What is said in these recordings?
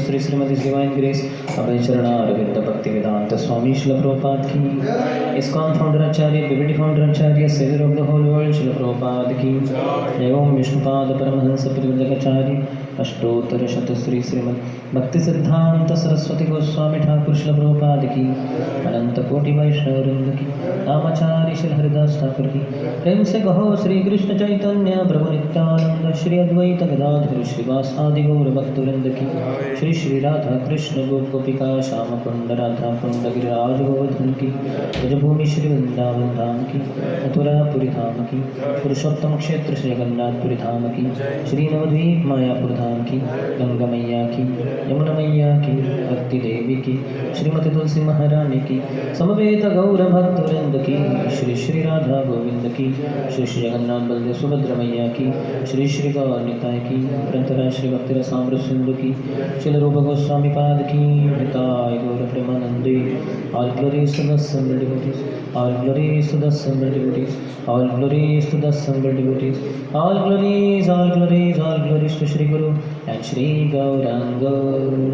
Shri Shrimati divine grace Abhay Charanaravinda Bhakti Vedanta Swami Srila Prabhupada की, ISKCON founder acharya, BBT founder acharya, saviour of the whole world Srila Prabhupada की। एवं विष्णुपाद परमहंस परिव्रजकाचार्य अष्टोत्तर शत श्री श्रीमद भक्ति सिद्धांत सरस्वती गोस्वामी ठाकुर श्रील प्रभुपाद की, अनंत कोटि वैष्णव वृंद की, नामाचार्य श्री हरिदास ठाकुर की। प्रेम से कहो श्री कृष्ण चैतन्य प्रभु नित्यानंद श्री अद्वैत गदाधर श्रीवासादि गौर भक्त वृंद की। श्री श्री राधा कृष्ण गोप गोपिका श्याम कुंड राधा कुंड गिरिराज गोवर्धन की। ब्रजभूमि श्री वृंदावन धाम की, मथुरापुरी धाम की, पुरुषोत्तम क्षेत्र श्री जगन्नाथपुरी धाम की, श्री नवद्वीप मायापुर धाम की, गंगा मैया की, यमुना मैया की, भक्ति देवी की, श्रीमती तुलसी महारानी की, समवेत गौर भक्त वृंद की। श्री श्री राधा गोविंद की, श्री श्री जगन्नाथ बलदेव सुभद्र मैया की, श्री श्री गौर निताय की, ग्रंथराज श्री भक्ति रसामृत सिंधु की, श्रील रूप गोस्वामी पाद की, निताय गौर प्रेमानंदे। All glories to the assembled devotees, all glories to the assembled devotees, all glories to the assembled devotees, all glories, all glories, all glories to Shri Guru and Shri Gauranga.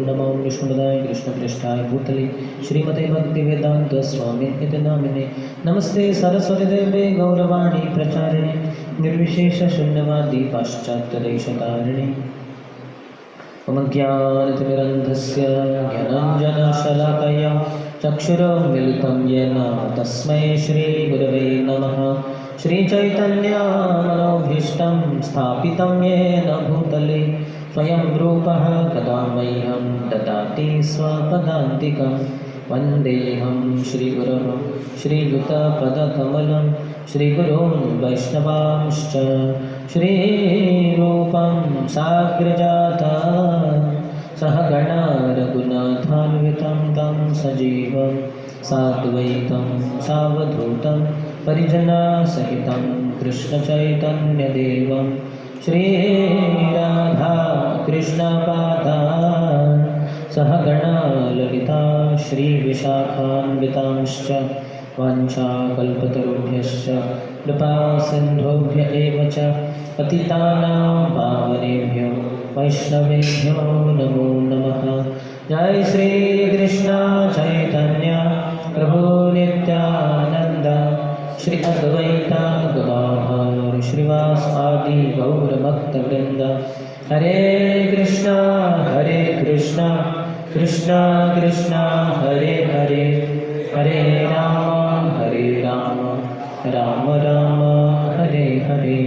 Namo Vishnupadaya Krishna Prishthaya Bhutale Shrimate Bhakti Vedanta Swami Iti Namine. Namaste Saraswati Deve Gauravani Pracharine Nirvishesha Shunyavadi Paschatya Deshatarine. ज्ञानतिमिरन्धस्य ज्ञानाञ्जनशलाकया चक्षुरुन्मिलितं येन तस्मै श्रीगुरवे नमः। श्रीचैतन्यमनोभीष्टं स्थापितं येन भूतले स्वयं रूपः कदा मह्यं ददाति स्वपदान्तिकं। वन्देऽहं श्रीगुरुं श्रीयुतपदकमलं श्रीगुरून् वैष्णवांश्च श्रीरूपं साग्रजाता सहगणा रघुनाथान्वितं तं सजीवं साद्वैतं सावधूतं परिजनसहितं कृष्णचैतन्यदेवं श्रीराधाकृष्णपादान् विष्णुपादान् सहगणा ललिता श्रीविशाखान्वितांश्च वाञ्छाकल्पतरुभ्यश्च कृपासिन्धुभ्य एव च पतितानां पावनेभ्यो वैष्णवेभ्यो नमो नमः। जय श्री कृष्ण चैतन्य प्रभु नित्यानंद श्री अद्वैता गदाधर श्रीवासादि गौरभक्तवृंद। हरे कृष्णा कृष्णा कृष्णा हरे हरे, हरे Ram Ram Ram Hare Hare.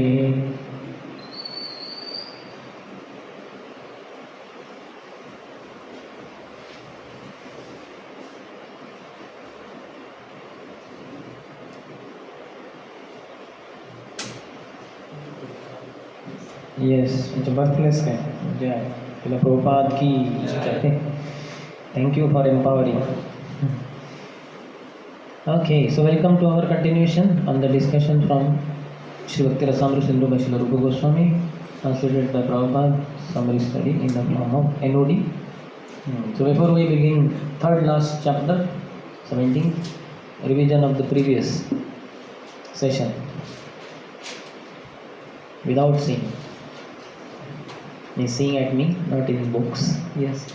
Yes, it's a birthplace guy. Jai. Srila Prabhupada ki jai. Thank you for empowering. Okay, so welcome to our continuation on the discussion from Shri Bhakti Rasamrita Sindhu by Srila Rupa Goswami, translated by Prabhupada, summary study in the form of NOD. So before we begin third last chapter, 17, revision of the previous session without seeing. Means seeing at me, not in books. Yes.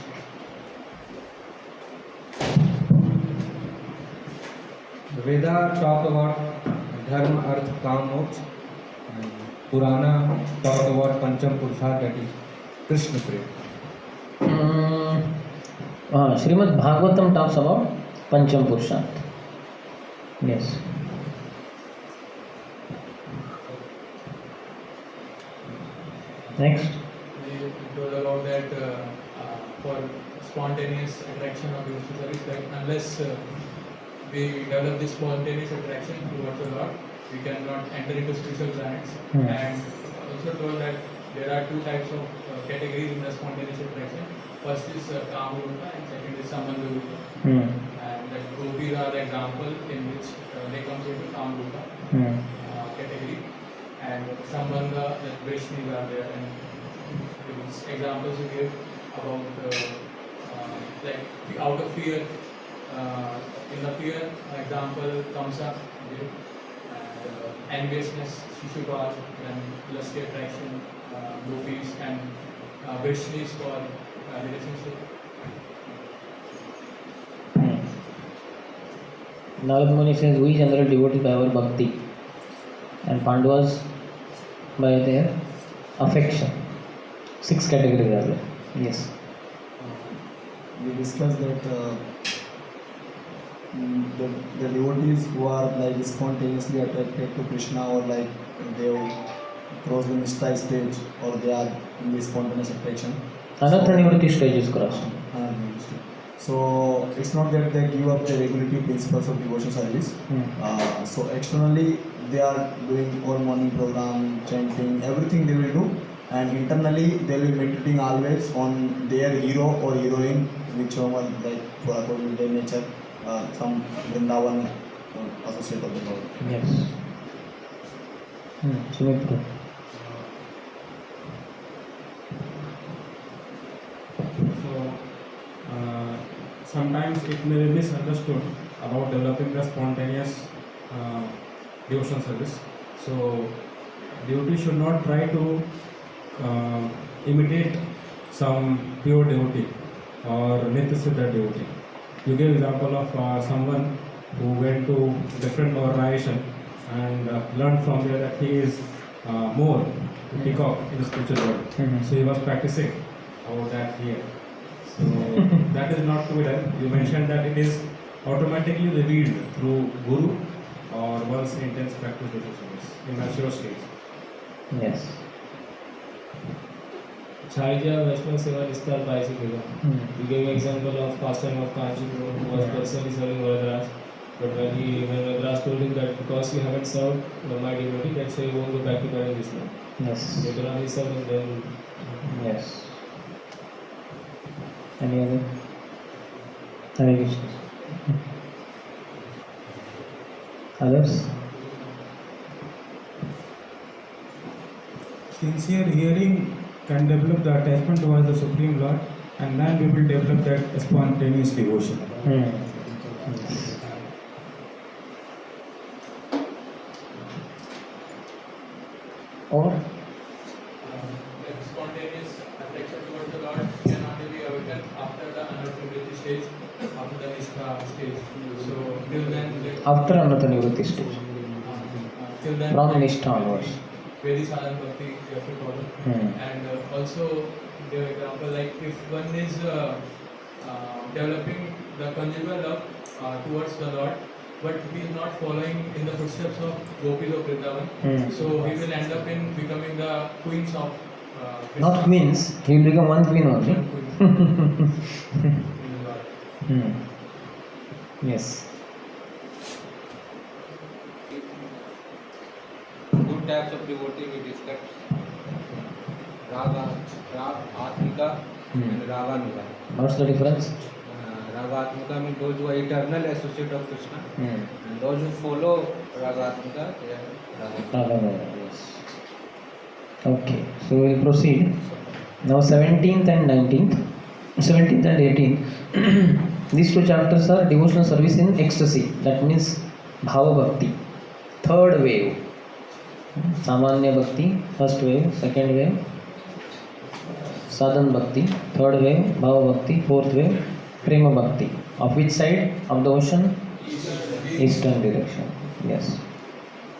The Veda talk about dharma, artha, kam, moksha. And Purana talk about Pancham Purusharth, that is Krishna Prem. Srimad Bhagavatam talks about Pancham Purusharth. Yes. Next. We told about that for spontaneous attraction of devotional service, that unless we develop this spontaneous attraction towards the Lord, we cannot enter into spiritual planets. And also told that there are two types of categories in the spontaneous attraction. First is Kama-rupa and second is Sambandha-rupa. And that gopis are the example in which they come into Kama-rupa category. And Sambandha, that Vaishnavas are there. And examples we give about like out of fear, in the fear example Kamsa, and enviousness Shishupal, and lusty attraction gopis, and Vaishnavas for relationship. Narad Muni says we general devotees by our bhakti and Pandavas by their affection. 6 categories are there. Yes. We discussed that the devotees who are like spontaneously attracted to Krishna, or like they cross the Nishtai stage, or they are in the spontaneous attraction. Anatha Nivritti stage is crossed. So it's not that they give up the regulative principles of devotion service. So externally they are doing all morning program, chanting, everything they will do, and internally they will be meditating always on their hero or heroine, whichever like for according to their nature, some Vrindavan associate of the Lord. Yes. Sumitra. Sometimes it may be misunderstood about developing the spontaneous devotional service. So, devotee should not try to imitate some pure devotee or Nityasiddha devotee. You give example of someone who went to different organization and learned from there that he is more peacock in the spiritual world. So he was practicing about that here. So that is not to be done. You mentioned that it is automatically revealed through Guru or one's intense practice devotional service in mature stage. Yes. Charya Vaishnava Seva Nistar Paisika. We gave example of pastime of Kanchipur, who was personally serving Varadaraj. But when Varadaraj told him that because you haven't served my devotee, that's why you won't go back to Gauri Krishna. Yes. Later on he served and then. Yes. Any other? Hare Krishna. Others? Sincere hearing can develop the attachment towards the Supreme Lord, and then we will develop that spontaneous devotion. Or Like spontaneous attraction towards the Lord can only be awakened after the anartha stage, after the Nishtha stage. So till then, like, after another nivritti stage, till then, from like, Nishtha onwards. Very sadhana bhakti you have to follow. And also, the example, like if one is developing the conjugal love towards the Lord, but he is not following in the footsteps of gopis of Vrindavan, so he will end up in becoming the queens of Not queens, he will become one queen only. One queen. Yes. Good types of devotee we discussed. Atmika and Raganuga. What's the difference? Ragatmika means those who are eternal associate of Krishna, and those who follow Ragatmika, they are Ragatmika. Yes. Okay, so we will proceed. Now 17th and 19th, 17th and 18th, these two chapters are devotional service in ecstasy, that means Bhava Bhakti, third wave. Samanya Bhakti, first wave, second wave, Sadhan Bhakti, third wave, Bhava Bhakti, fourth wave, Prema Bhakti. Of which side of the ocean? Eastern direction. Yes.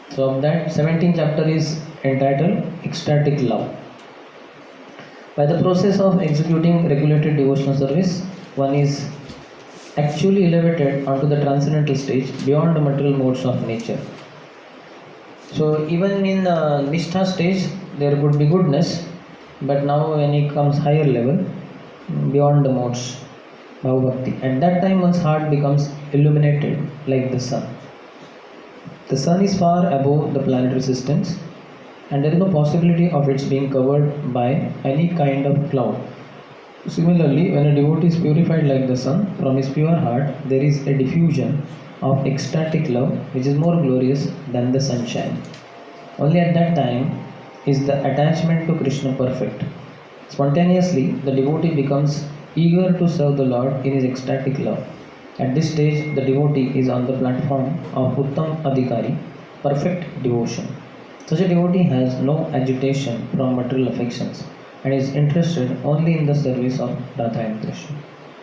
So of that, 17th chapter is entitled Ecstatic Love. By the process of executing regulated devotional service, one is actually elevated onto the transcendental stage beyond the material modes of nature. So even in Nishtha stage, there would be goodness, but now when it comes higher level, beyond the modes, Bhava Bhakti, at that time one's heart becomes illuminated like the sun. The sun is far above the planetary systems, and there is no possibility of its being covered by any kind of cloud. Similarly, when a devotee is purified like the sun, from his pure heart there is a diffusion of ecstatic love which is more glorious than the sunshine. Only at that time is the attachment to Krishna perfect. Spontaneously, the devotee becomes eager to serve the Lord in his ecstatic love. At this stage, the devotee is on the platform of Uttam Adhikari, perfect devotion. Such a devotee has no agitation from material affections and is interested only in the service of Radha and Krishna.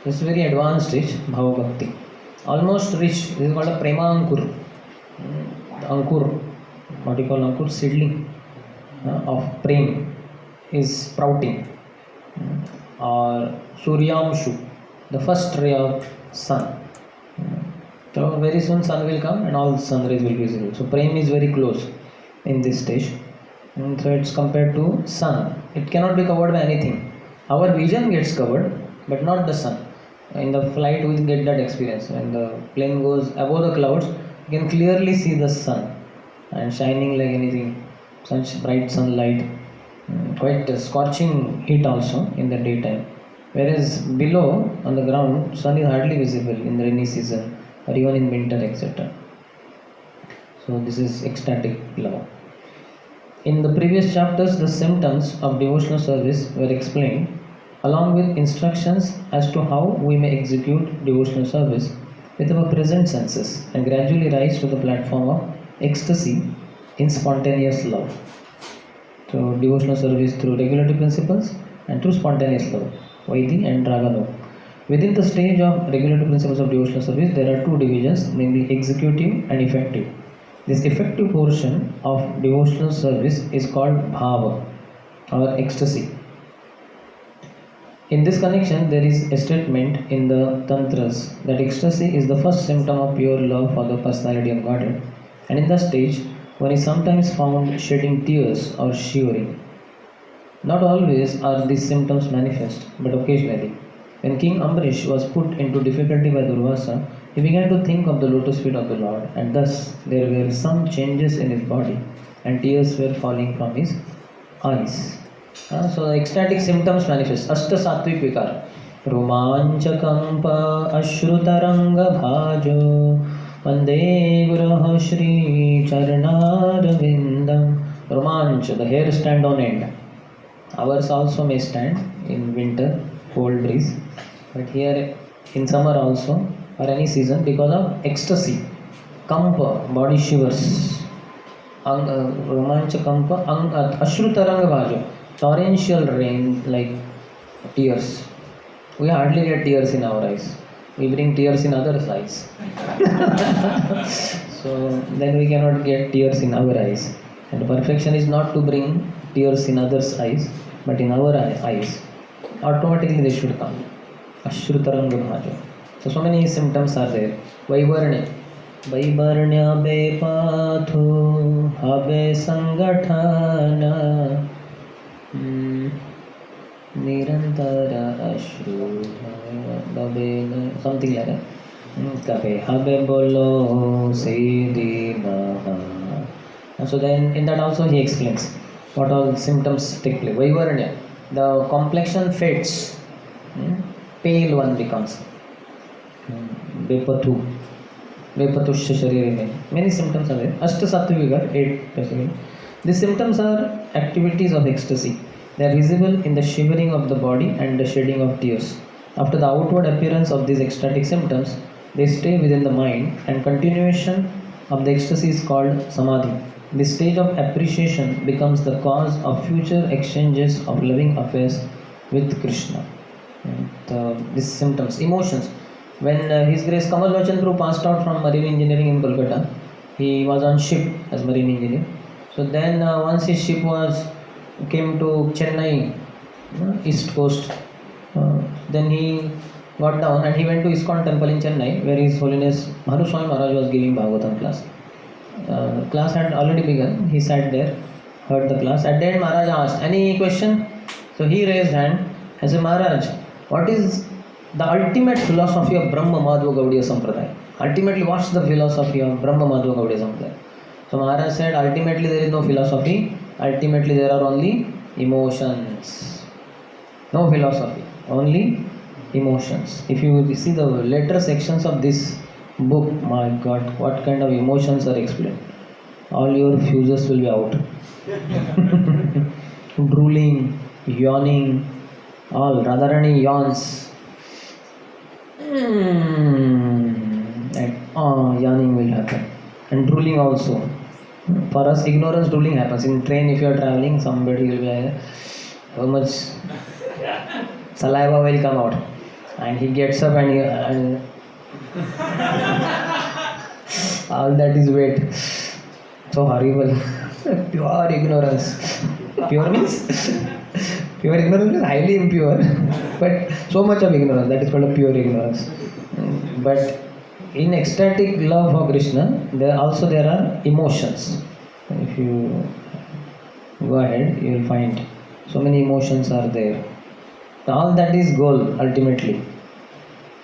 This is very advanced stage, Bhava Bhakti. Almost reached, this is called a Prema Ankur. The Ankur, what you call Ankur, seedling of Prem is sprouting. Or Suryamshu, the first ray of sun. So very soon sun will come and all sun rays will be visible. So Prem is very close in this stage. And so it's compared to sun. It cannot be covered by anything. Our vision gets covered, but not the sun. In the flight we get that experience. When the plane goes above the clouds, you can clearly see the sun and shining like anything. Such bright sunlight, quite scorching heat also in the daytime. Whereas below on the ground, sun is hardly visible in the rainy season or even in winter, etc. So this is ecstatic love. In the previous chapters, the symptoms of devotional service were explained along with instructions as to how we may execute devotional service with our present senses and gradually rise to the platform of ecstasy in spontaneous love. So devotional service through regulative principles and through spontaneous love, Vaidhi and Raganu. Within the stage of regulative principles of devotional service, there are two divisions, namely executive and effective. This effective portion of devotional service is called Bhava or ecstasy. In this connection, there is a statement in the Tantras that ecstasy is the first symptom of pure love for the personality of Godhead, and in that stage, one is sometimes found shedding tears or shivering. Not always are these symptoms manifest, but occasionally. When King Amrish was put into difficulty by Durvasa, he began to think of the lotus feet of the Lord, and thus there were some changes in his body, and tears were falling from his eyes. So the ecstatic symptoms manifest. Ashta Sattvic Vikar. Romanchakampa Ashrutaranga Bhajo Vande Guraho Shri Charnarvindam. Romancha, the hair stand on end. Ours also may stand in winter, cold breeze, but here in summer also or any season because of ecstasy, kampa, body shivers, romancha kampa, ashrutaranga vajo, torrential rain like tears. We hardly get tears in our eyes. We bring tears in others' eyes. So then we cannot get tears in our eyes. And perfection is not to bring tears in others' eyes, but in our eyes. Automatically they should come. Ashrutaranga bhaja. So many symptoms are there. Vaivarnya. Vaivarnya bepatho habe sangatana. Nirantara ashru something like that. Kabe habe bolo sedina. So then in that also he explains what all symptoms take place. Vaivarnya, the complexion fades, pale one becomes. Bepatu, Bepatushya Sharire. Many symptoms are there. Ashta Sattviga, 8 basically. These symptoms are activities of ecstasy. They are visible in the shivering of the body and the shedding of tears. After the outward appearance of these ecstatic symptoms, they stay within the mind, and continuation of the ecstasy is called samadhi. This stage of appreciation becomes the cause of future exchanges of loving affairs with Krishna. These symptoms, emotions. When His Grace Kamal Lochan Prabhu passed out from marine engineering in Kolkata, he was on ship as marine engineer. So then once his ship came to Chennai, east coast, then he got down and he went to ISKCON temple in Chennai, where His Holiness Maharu Swami Maharaj was giving Bhagavatam class. Class had already begun. He sat there, heard the class. At the end, Maharaj asked, "Any question?" So he raised hand and said, "Maharaj, what is the ultimate philosophy of Brahma Madhva Gaudiya Sampradaya? Ultimately, what's the philosophy of Brahma Madhva Gaudiya Sampradaya?" So Maharaj said, "Ultimately, there is no philosophy. Ultimately, there are only emotions. No philosophy, only emotions." If you see the later sections of this book, my God, what kind of emotions are explained. All your fuses will be out. Drooling, yawning, all. Radharani yawns. And yawning will happen. And drooling also. For us, ignorance drooling happens. In train, if you are traveling, somebody will be like, how much saliva will come out. And he gets up and all that is wet. So horrible. Pure ignorance. Pure means highly impure. But so much of ignorance, that is called a pure ignorance. But in ecstatic love for Krishna, there are emotions. If you go ahead, you will find so many emotions are there. All that is goal ultimately,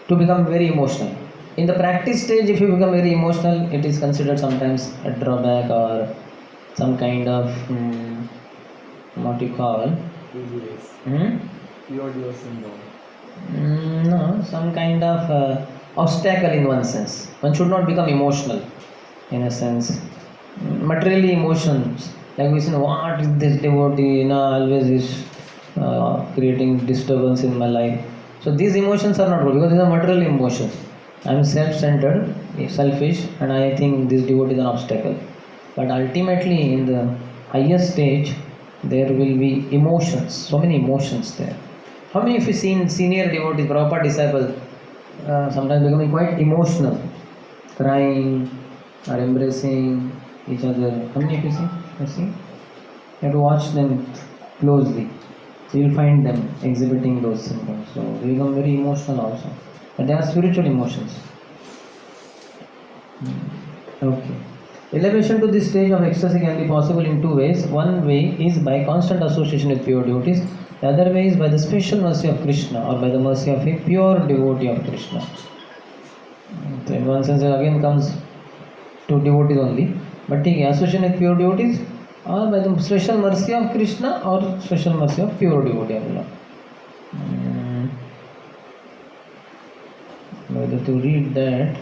to become very emotional. In the practice stage, if you become very emotional, it is considered sometimes a drawback or some kind of what you call no, some kind of obstacle in one sense. One should not become emotional in a sense. Materially emotions, like we say, what is this devotee, always is creating disturbance in my life. So these emotions are not good because these are material emotions. I am self-centered, selfish, and I think this devotee is an obstacle. But ultimately, in the highest stage, there will be emotions, so many emotions there. How many of you seen senior devotees, Prabhupada disciples, sometimes becoming quite emotional, crying or embracing each other? How many of you see? You see? You have to watch them closely. So you will find them exhibiting those symptoms. So they become very emotional also. But they are spiritual emotions. Okay. Elevation to this stage of ecstasy can be possible in two ways. One way is by constant association with pure devotees. The other way is by the special mercy of Krishna or by the mercy of a pure devotee of Krishna. So in one sense, it again comes to devotees only. But take association with pure devotees or by the special mercy of Krishna or special mercy of pure devotee of Lord. Whether to read that.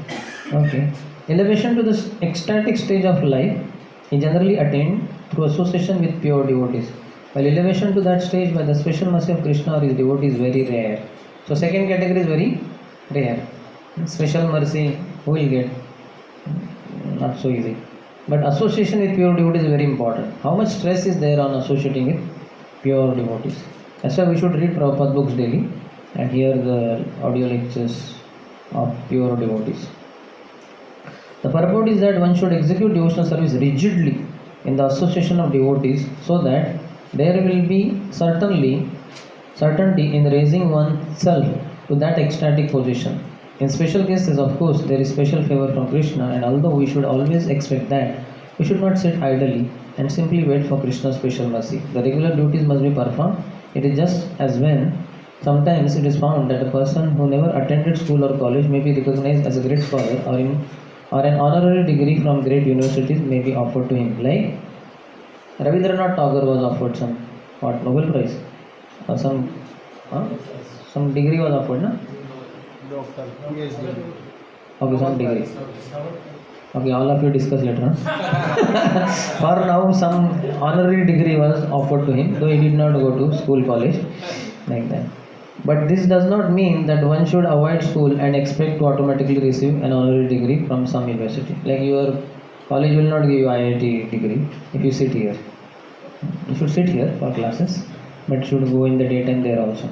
Okay. Elevation to the ecstatic stage of life is generally attained through association with pure devotees. While elevation to that stage by the special mercy of Krishna or his devotee is very rare. So second category is very rare. Special mercy, who will get? Not so easy. But association with pure devotees is very important. How much stress is there on associating with pure devotees? That's why we should read Prabhupada books daily and hear the audio lectures of pure devotees. The purport is that one should execute devotional service rigidly in the association of devotees so that there will be certainty in raising oneself to that ecstatic position. In special cases, of course, there is special favor from Krishna, and although we should always expect that, we should not sit idly and simply wait for Krishna's special mercy. The regular duties must be performed. It is just as when sometimes it is found that a person who never attended school or college may be recognized as a great scholar, or an honorary degree from great universities may be offered to him. Like Rabindranath Tagore was offered some Nobel Prize or some degree was offered, na? Doctor, PhD. Okay, some degree. Okay, all of you discuss later. For now, some honorary degree was offered to him, though he did not go to school, college, like that. But this does not mean that one should avoid school and expect to automatically receive an honorary degree from some university. Like your college will not give you IIT degree if you sit here. You should sit here for classes, but should go in the daytime there also.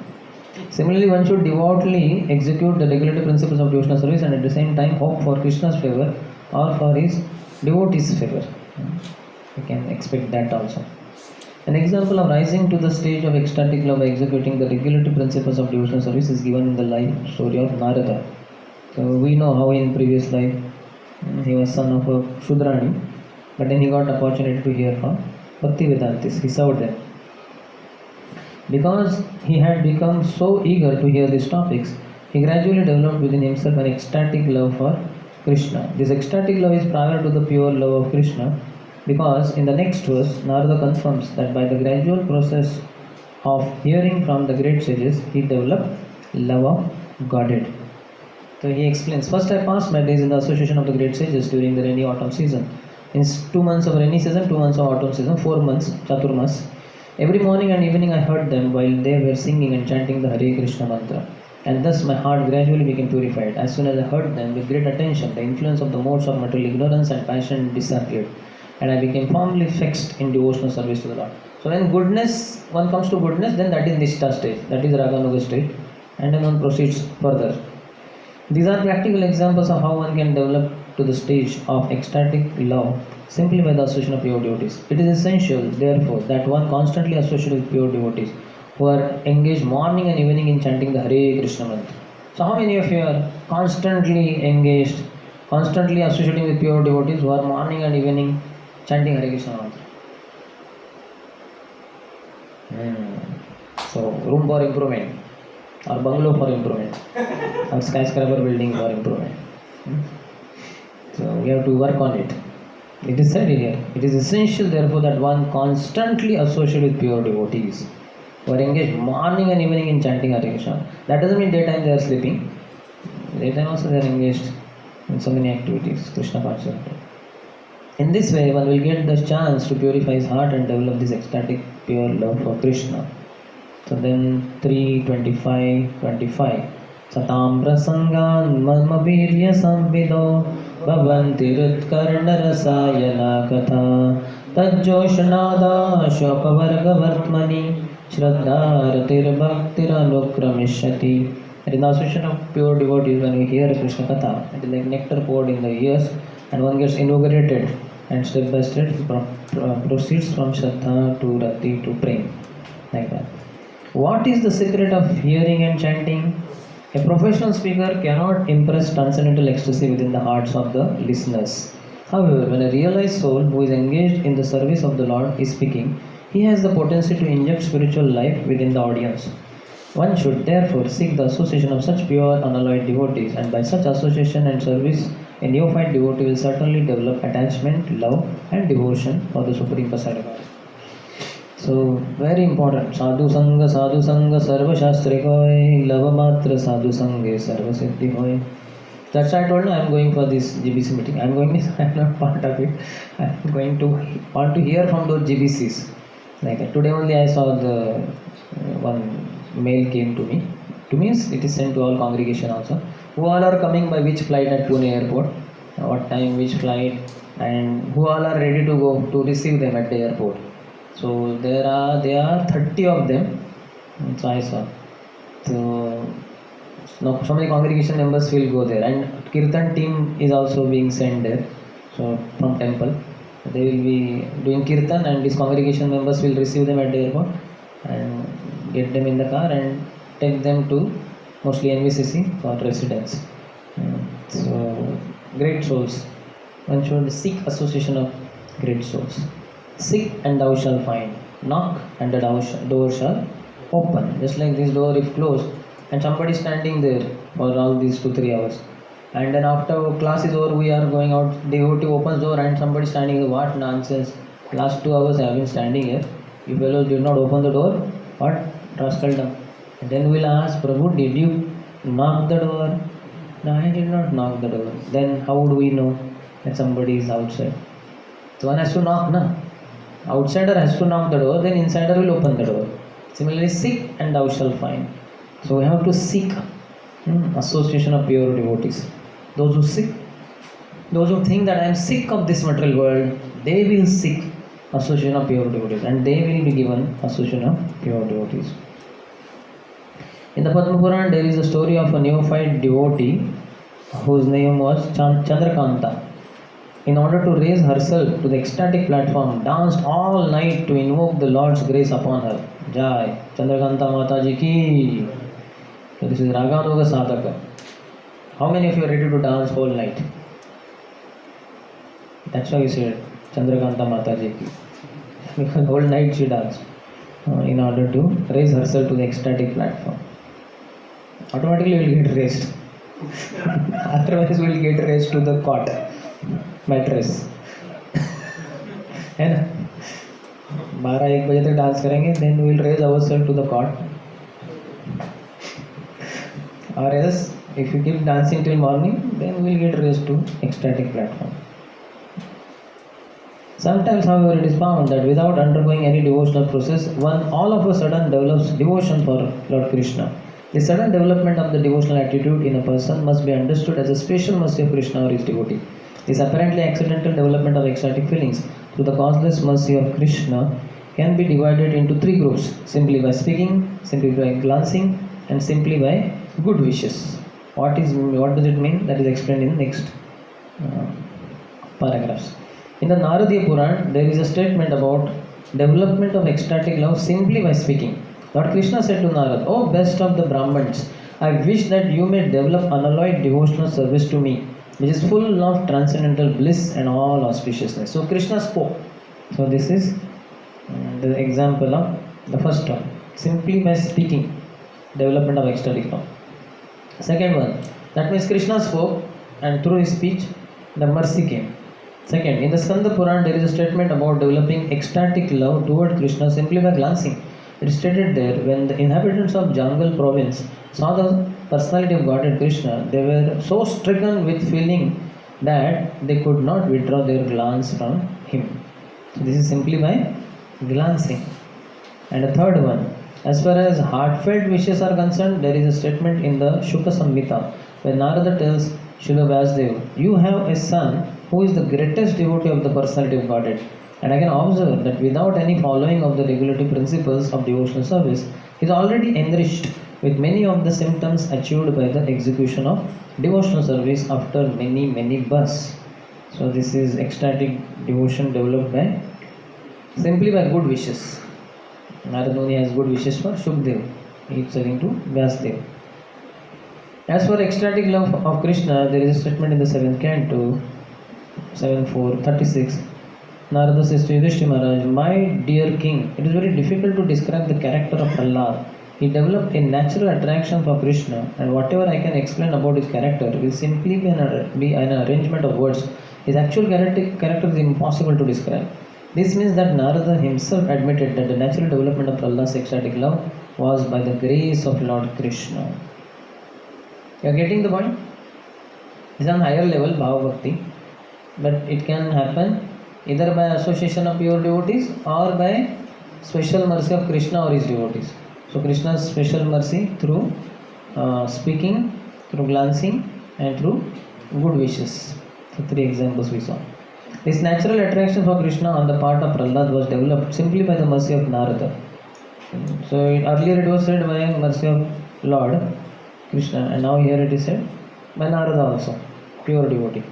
Similarly, one should devoutly execute the regulative principles of devotional service and at the same time hope for Krishna's favor or for his devotees' favor. We can expect that also. An example of rising to the stage of ecstatic love by executing the regulative principles of devotional service is given in the life story of Narada. So we know how in previous life he was son of a Shudrani, but then he got opportunity to hear from Bhaktivedantis. He served them. Because he had become so eager to hear these topics, he gradually developed within himself an ecstatic love for Krishna. This ecstatic love is prior to the pure love of Krishna, because in the next verse, Narada confirms that by the gradual process of hearing from the great sages, he developed love of Godhead. So he explains, first I passed my days in the association of the great sages during the rainy autumn season. In 2 months of rainy season, 2 months of autumn season, 4 months, Chaturmas. Every morning and evening I heard them while they were singing and chanting the Hare Krishna mantra. And thus my heart gradually became purified. As soon as I heard them with great attention, the influence of the modes of material ignorance and passion disappeared, and I became firmly fixed in devotional service to the Lord. So when one comes to goodness, then that is Nishtha stage, that is Raganuga stage, and then one proceeds further. These are practical examples of how one can develop to the stage of ecstatic love simply by the association of pure devotees. It is essential, therefore, that one constantly associate with pure devotees who are engaged morning and evening in chanting the Hare Krishna mantra. So how many of you are constantly engaged, constantly associating with pure devotees who are morning and evening chanting Hare Krishna mantra? So room for improvement, or bungalow for improvement, or skyscraper building for improvement. So we have to work on it. It is said here, it is essential therefore that one constantly associate with pure devotees who are engaged morning and evening in chanting Hare Krishna. That doesn't mean daytime they are sleeping. Daytime also they are engaged in so many activities, Krishna consciousness. In this way one will get the chance to purify his heart and develop this ecstatic pure love for Krishna. So then 3:25 Satam prasangan mama virya samvido bhavanti rutkarna rasayana katha tajjoshanada shopavarga vartmani shraddharatir bhaktiranukramishati. It is the association of pure devotees when we hear Krishna Katha. It is like nectar poured in the ears and one gets invigorated and step by step proceeds from Shraddha to Rati to Prem. Like that. What is the secret of hearing and chanting? A professional speaker cannot impress transcendental ecstasy within the hearts of the listeners. However, when a realized soul who is engaged in the service of the Lord is speaking, he has the potency to inject spiritual life within the audience. One should therefore seek the association of such pure, unalloyed devotees, and by such association and service, a neophyte devotee will certainly develop attachment, love, and devotion for the Supreme Personality. So, very important. Sadhu Sangha, Sarva Shastri Hoy, Lava Matra Sadhu Sangha, Sarva Siddhi Hoy. That's why I told you I am going for this GBC meeting. I am not part of it. I am going to want to hear from those GBCs. Like that. Today only I saw the one mail came to me. To me, it is sent to all congregation also. Who all are coming by which flight at Pune airport? What time, which flight, and who all are ready to go to receive them at the airport. So there are 30 of them. So I saw. So now so many congregation members will go there, and Kirtan team is also being sent there. So from temple, they will be doing Kirtan, and these congregation members will receive them at the airport and get them in the car and take them to mostly NVCC for residence. So great souls. One should seek association of great souls. Seek and thou shalt find. Knock and the door shall open. Just like this door if closed and somebody standing there for all these 2-3 hours. And then after class is over, we are going out, devotee opens door and somebody standing here. What nonsense. Last 2 hours I have been standing here. You fellows did not open the door. What rascaldom. And then we'll ask, Prabhu, did you knock the door? No, I did not knock the door. Then how would we know that somebody is outside? So one has to knock, na? Outsider has to knock the door, then insider will open the door. Similarly, seek and thou shalt find. So we have to seek association of pure devotees. Those who seek, those who think that I am sick of this material world, they will seek association of pure devotees, and they will be given association of pure devotees. In the Padma Puran, there is a story of a neophyte devotee whose name was Chandrakanta. In order to raise herself to the ecstatic platform, danced all night to invoke the Lord's grace upon her. Jai Chandrakanta Mataji ki. So this is Raganuga Sadhaka. How many of you are ready to dance whole night? That's why you said Chandrakanta Mataji ki. Because whole night she danced in order to raise herself to the ecstatic platform. Automatically we will get raised. Otherwise we will get raised to the cot, mattress. है ना? 12-1 बजे तक dance करेंगे, then we will raise ourselves to the cot. Or else, if you keep dancing till morning, then we will get raised to ecstatic platform. Sometimes, however, it is found that without undergoing any devotional process, one all of a sudden develops devotion for Lord Krishna. The sudden development of the devotional attitude in a person must be understood as a special mercy of Krishna or his devotee. This apparently accidental development of ecstatic feelings through the causeless mercy of Krishna can be divided into 3 groups: simply by speaking, simply by glancing, and simply by good wishes. What does it mean? That is explained in the next paragraphs. In the Naradiya Puran, there is a statement about development of ecstatic love simply by speaking. Lord Krishna said to Narad, "O best of the Brahmins, I wish that you may develop unalloyed devotional service to me, which is full of transcendental bliss and all auspiciousness." So Krishna spoke. So this is the example of the first one. Simply by speaking, development of ecstatic love. Second one, that means Krishna spoke and through his speech the mercy came. Second, in the Skanda Puran there is a statement about developing ecstatic love toward Krishna simply by glancing. It is stated there, when the inhabitants of Jangal province saw the personality of Godhead Krishna, they were so stricken with feeling that they could not withdraw their glance from him. So this is simply by glancing. And the third one, as far as heartfelt wishes are concerned, there is a statement in the Shuka Samhita where Narada tells Srila Vyasdev, "You have a son who is the greatest devotee of the personality of Godhead. And I can observe that without any following of the regulative principles of devotional service, he is already enriched with many of the symptoms achieved by the execution of devotional service after many births." So this is ecstatic devotion developed by simply by good wishes. Narada Muni has good wishes for Shukdev. He is telling to Vyasdev. As for ecstatic love of Krishna, there is a statement in the 7th canto, 7.4.36. Narada says to Yudhishthira Maharaj, "My dear king, it is very difficult to describe the character of Allah. He developed a natural attraction for Krishna, and whatever I can explain about his character will simply be an arrangement of words. His actual character is impossible to describe." This means that Narada himself admitted that the natural development of Allah's ecstatic love was by the grace of Lord Krishna. You are getting the point? It is on higher level, Bhava Bhakti, but it can happen either by association of pure devotees or by special mercy of Krishna or his devotees. So Krishna's special mercy through speaking, through glancing, and through good wishes. So 3 examples we saw. This natural attraction for Krishna on the part of Prahlad was developed simply by the mercy of Narada. So earlier it was said by mercy of Lord Krishna, and now here it is said by Narada also, pure devotee.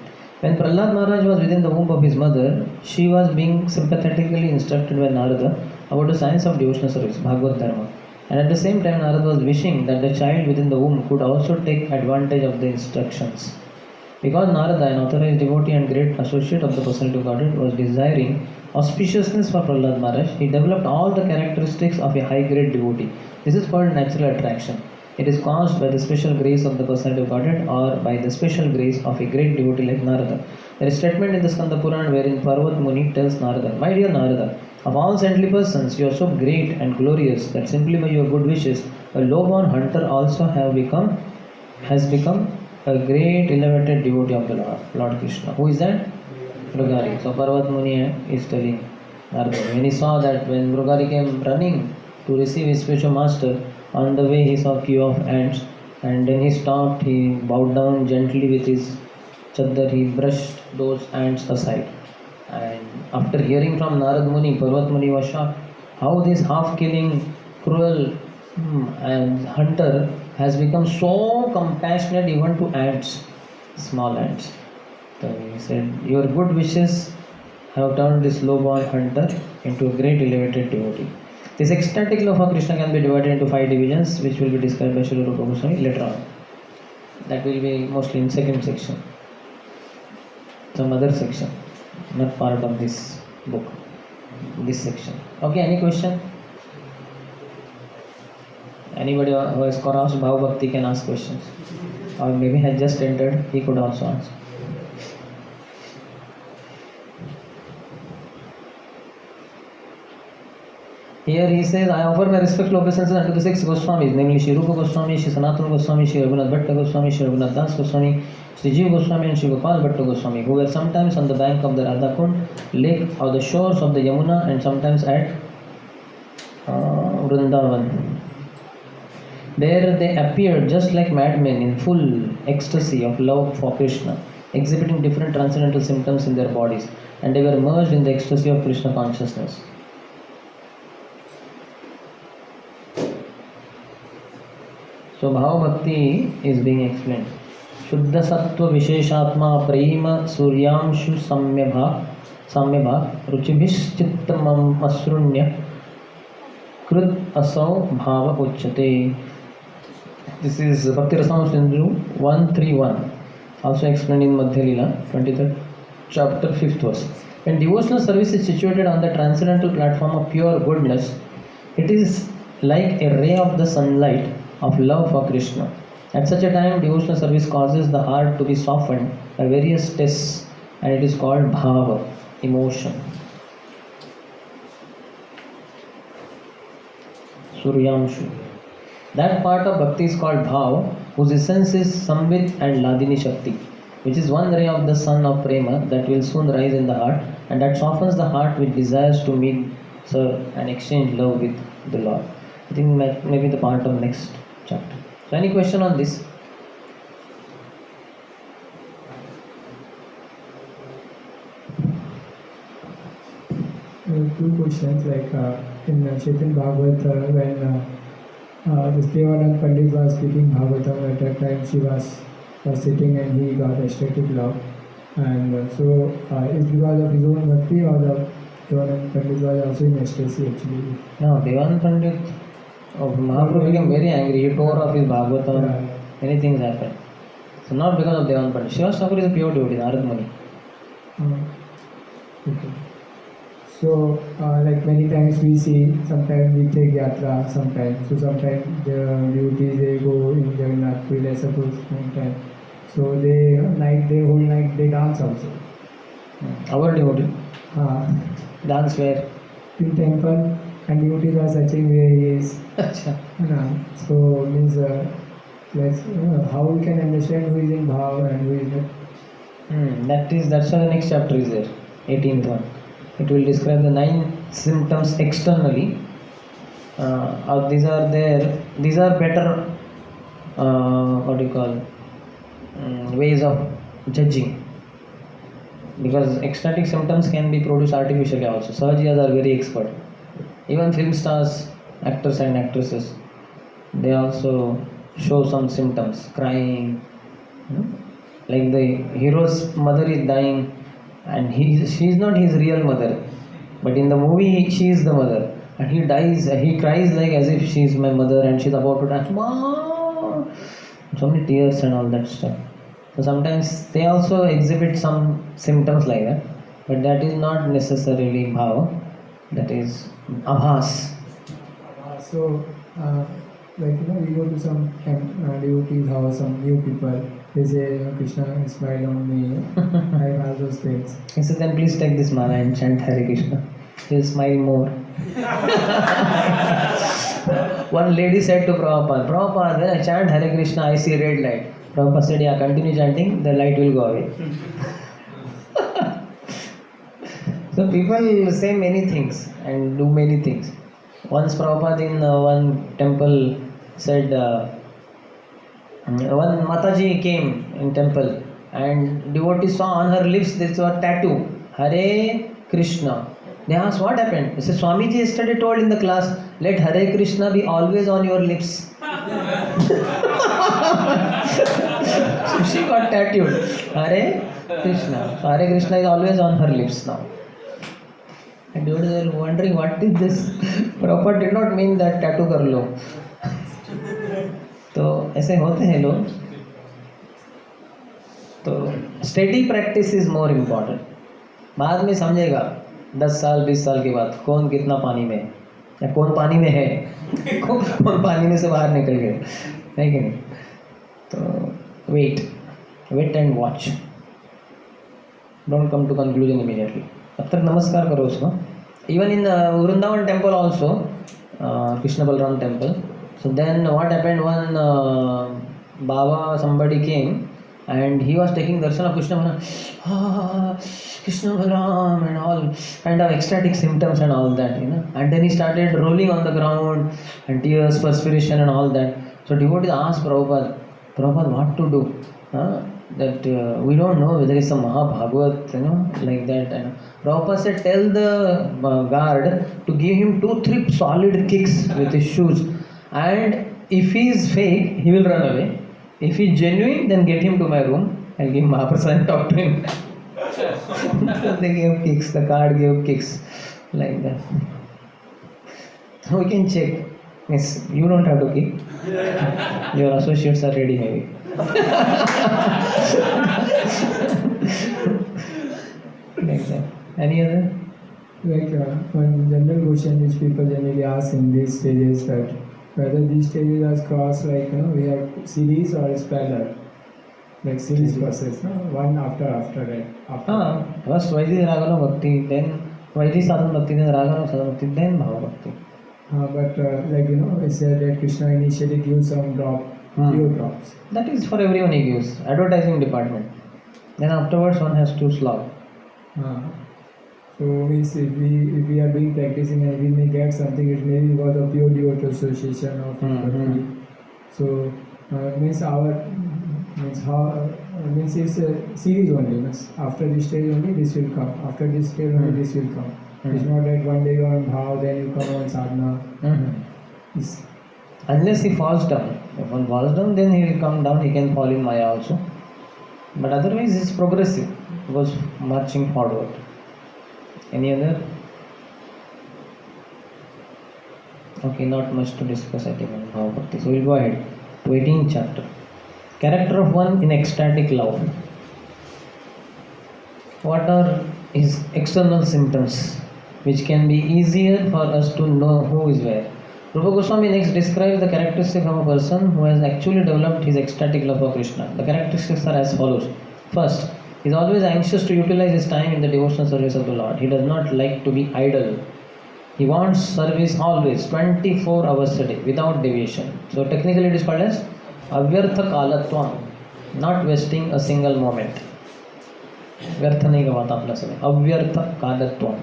When Prahlad Maharaj was within the womb of his mother, she was being sympathetically instructed by Narada about the science of devotional service, Bhagavad Dharma. And at the same time, Narada was wishing that the child within the womb could also take advantage of the instructions. Because Narada, an authorized devotee and great associate of the personality of Godhead, was desiring auspiciousness for Prahlad Maharaj, he developed all the characteristics of a high-grade devotee. This is called natural attraction. It is caused by the special grace of the personality of Godhead or by the special grace of a great devotee like Narada. There is a statement in the Skanda Puran wherein Parvat Muni tells Narada, "My dear Narada, of all saintly persons, you are so great and glorious that simply by your good wishes, a low-born hunter also has become a great elevated devotee of the Lord Krishna." Who is that? Mrugari. So Parvat Muni is telling Narada. When he saw that when Mrugari came running to receive his spiritual master, on the way he saw a queue of ants, and then he stopped, he bowed down gently with his chadar, he brushed those ants aside. And after hearing from Narad Muni, Parvat Muni was shocked how this half-killing, cruel and hunter has become so compassionate even to ants, small ants. So he said, "Your good wishes have turned this low-born hunter into a great elevated devotee." This ecstatic love for Krishna can be divided into 5 divisions, which will be described by Srila Rupa Goswami later on. That will be mostly in second section, some other section, not part of this book, this section. Okay, any question? Anybody who has crossed Bhav Bhakti can ask questions, or maybe has just entered, he could also ask. Here he says, "I offer my respectful obeisances unto the 6 Goswamis, namely Shri Rupa Goswami, Shri Sanatana Goswami, Shri Raghunath Bhatta Goswami, Shri Raghunath Das Goswami, Shri Jiva Goswami and Shri Gopal Bhatta Goswami, who were sometimes on the bank of the Radhakund lake or the shores of the Yamuna and sometimes at Vrindavan. There they appeared just like madmen in full ecstasy of love for Krishna, exhibiting different transcendental symptoms in their bodies, and they were merged in the ecstasy of Krishna consciousness." So Bhava Bhakti is being explained. Shuddha Sattva Visheshatma Prema Suryamshu Samyabha Ruchibhish Chittamam Masrunya Krut Asau Bhava Uchate. This is Bhakti Rasamrita Sindhu 131, also explained in Madhya Lila 23rd chapter 5th verse. When devotional service is situated on the transcendental platform of pure goodness, it is like a ray of the sunlight of love for Krishna. At such a time, devotional service causes the heart to be softened by various tests, and it is called bhava, emotion. Suryamshu. That part of bhakti is called bhava, whose essence is Samvit and Ladini Shakti, which is one ray of the sun of prema that will soon rise in the heart, and that softens the heart which desires to meet, serve, and exchange love with the Lord. I think maybe the part of next chapter. So any question on this? Two questions, like in Chaitanya Bhagavat, when this Devanand Pandit was speaking Bhagavatam, at that time she was sitting and he got ecstatic love, and so is because of his own bhakti, or the Devanand Pandit was also in ecstasy actually? No, Devanand Pandit Mahaprabhu became very angry. He tore off his Bhagavatam. Yeah. Many things happened. So not because of Devanand Pandit. Srivas Thakur is a pure devotee, Narad Muni. Okay. So, like many times we see, sometimes we take yatra, sometimes. So sometimes the devotees, they go in Jagannath Puri, I suppose, sometimes. So whole night they dance also. Our devotee. Dance where? In temple, and devotees are searching where he is. So means how we can understand who is in bhav and who is not. That's why the next chapter is there, 18th one. It will describe the 9 symptoms externally, or these are better, what do you call, ways of judging, because ecstatic symptoms can be produced artificially also. Surgeons are very expert. Even film stars, actors and actresses, they also show some symptoms, crying, like the hero's mother is dying and she is not his real mother, but in the movie she is the mother, and he dies, he cries like as if she is my mother and she's about to die. Wow! So many tears and all that stuff. So sometimes they also exhibit some symptoms like that, but that is not necessarily bhava, that is abhas. So, like we go to some devotees' house, some new people. They say, Krishna smile on me. I have those things. He said, then please take this mala and chant Hare Krishna. He'll smile more. One lady said to Prabhupada, when I chant Hare Krishna, I see red light. Prabhupada said, yeah, continue chanting, the light will go away. So people say many things and do many things. Once Prabhupada in one temple said, one Mataji came in temple and devotees saw on her lips this was tattoo, Hare Krishna. They asked what happened. He said, Swamiji yesterday told in the class, let Hare Krishna be always on your lips. So she got tattooed, Hare Krishna. So Hare Krishna is always on her lips now. And they were wondering what is this. Prabhupada did not mean that tattoo कर लो. तो ऐसे होते हैं लोग. तो study practice is more important. बाद में समझेगा 10 साल 20 साल के बाद कौन कितना पानी में है या कौन पानी में है कौन पानी में से बाहर निकल गए, है कि नहीं. तो wait and watch. Don't come to conclusion immediately. तब तक नमस्कार करो उसको. Even in Vrindavan temple also, Krishna Balaram temple. So then what happened, one Baba, somebody came and he was taking darshan of Krishna Balaram, Krishna Balaram and all kind of ecstatic symptoms and all that, and then he started rolling on the ground and tears, perspiration and all that. So devotees asked Prabhupada, what to do? That we don't know whether it's a Mahabhagavat, like that. And Prabhupada said, tell the guard to give him 2-3 solid kicks with his shoes. And if he is fake, he will run away. If he is genuine, then get him to my room. I'll give Mahaprasad and talk to him. So they gave kicks, the guard gave kicks like that. So we can check. Yes, you don't have to kick. Your associates are ready maybe. Like that. Any other? Like one general question which people generally ask in these stages, that whether these stages are crossed, like we have series or is parallel, like series process, one after that. First Vaidhi Ragana Bhakti, then Vaidhi Sadhana Bhakti, then Ragana Sadhana Bhakti, then Bhava Bhakti. But it said that Krishna initially gives some few drops. That is for everyone he gives. Advertising department. Then afterwards one has to slog. So means if we are doing practicing and we may get something, it may be because of pure devotee association of bhakti. So means it's a series only. Means after this stage only this will come. After this stage only this will come. It's not that one day you are on bhav, then you come on sadhana. Unless he falls down. If one falls down, then he will come down. He can fall in Maya also. But otherwise, it's progressive. It was marching forward. Any other? Okay, not much to discuss I think on Bhava Bhakti. So we'll go ahead to 18th chapter. Character of one in ecstatic love. What are his external symptoms, which can be easier for us to know who is where? Rupa Goswami next describes the characteristics of a person who has actually developed his ecstatic love for Krishna. The characteristics are as follows. First, he is always anxious to utilize his time in the devotional service of the Lord. He does not like to be idle. He wants service always, 24 hours a day, without deviation. So technically it is called as avyartha kalatvam, not wasting a single moment. व्यर्थ नहीं गवाता अपना समय, अव्यर्थ कालत्वम.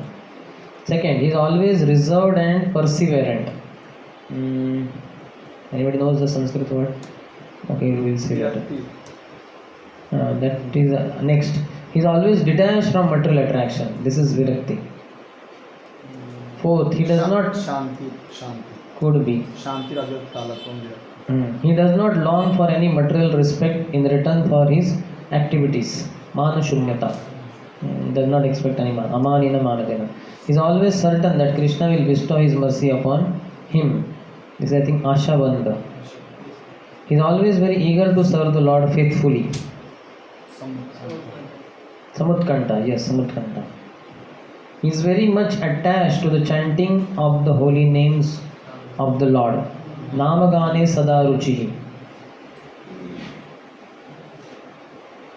Second, he is always reserved and perseverant. Anybody knows the Sanskrit word? Okay, we will see later. That is next. He is always detached from material attraction. This is virakti. Fourth, he does not. Shanti. Could be. Shanti Rajat Kalatvam. He does not long for any material respect in return for his activities. Mana shunyata. Does not expect any mana. Amanina manadena. He is always certain that Krishna will bestow his mercy upon him. This is, I think, Ashabandha. He is always very eager to serve the Lord faithfully. Samutkanta, yes, Samutkanta. He is very much attached to the chanting of the holy names of the Lord. Namagane sada ruchihi.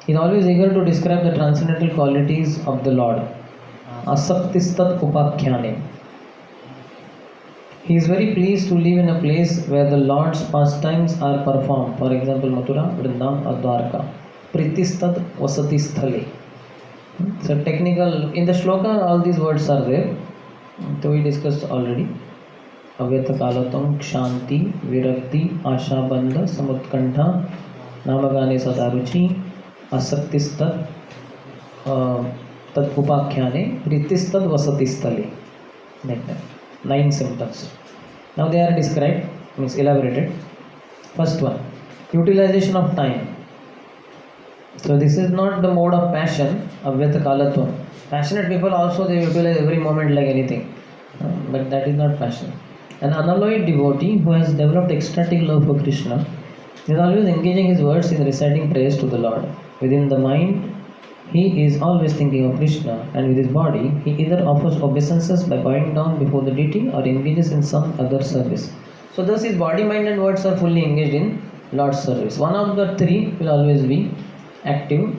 He is always eager to describe the transcendental qualities of the Lord. Asaktistat upakhyane. He is very pleased to live in a place where the Lord's pastimes are performed. For example, Mathura, Vrindavan or Dwarka. Pritistat vasati sthale. So technical, in the shloka all these words are there. So we discussed already. Avyata kalatam, kshanti, virakti, ashabandha, samutkantha, namagane sadaruchi, asaktistat, tad upakhyane, pritistad vasati sthale. Like that. 9 symptoms. Now they are described, means elaborated. First one, utilization of time. So this is not the mode of passion, avyata kalatvam. Passionate people also, they utilize every moment like anything. But that is not passion. An unalloyed devotee who has developed ecstatic love for Krishna is always engaging his words in reciting praise to the Lord. Within the mind, he is always thinking of Krishna, and with his body, he either offers obeisances by bowing down before the deity or engages in some other service. So thus his body, mind and words are fully engaged in Lord's service. One of the three will always be active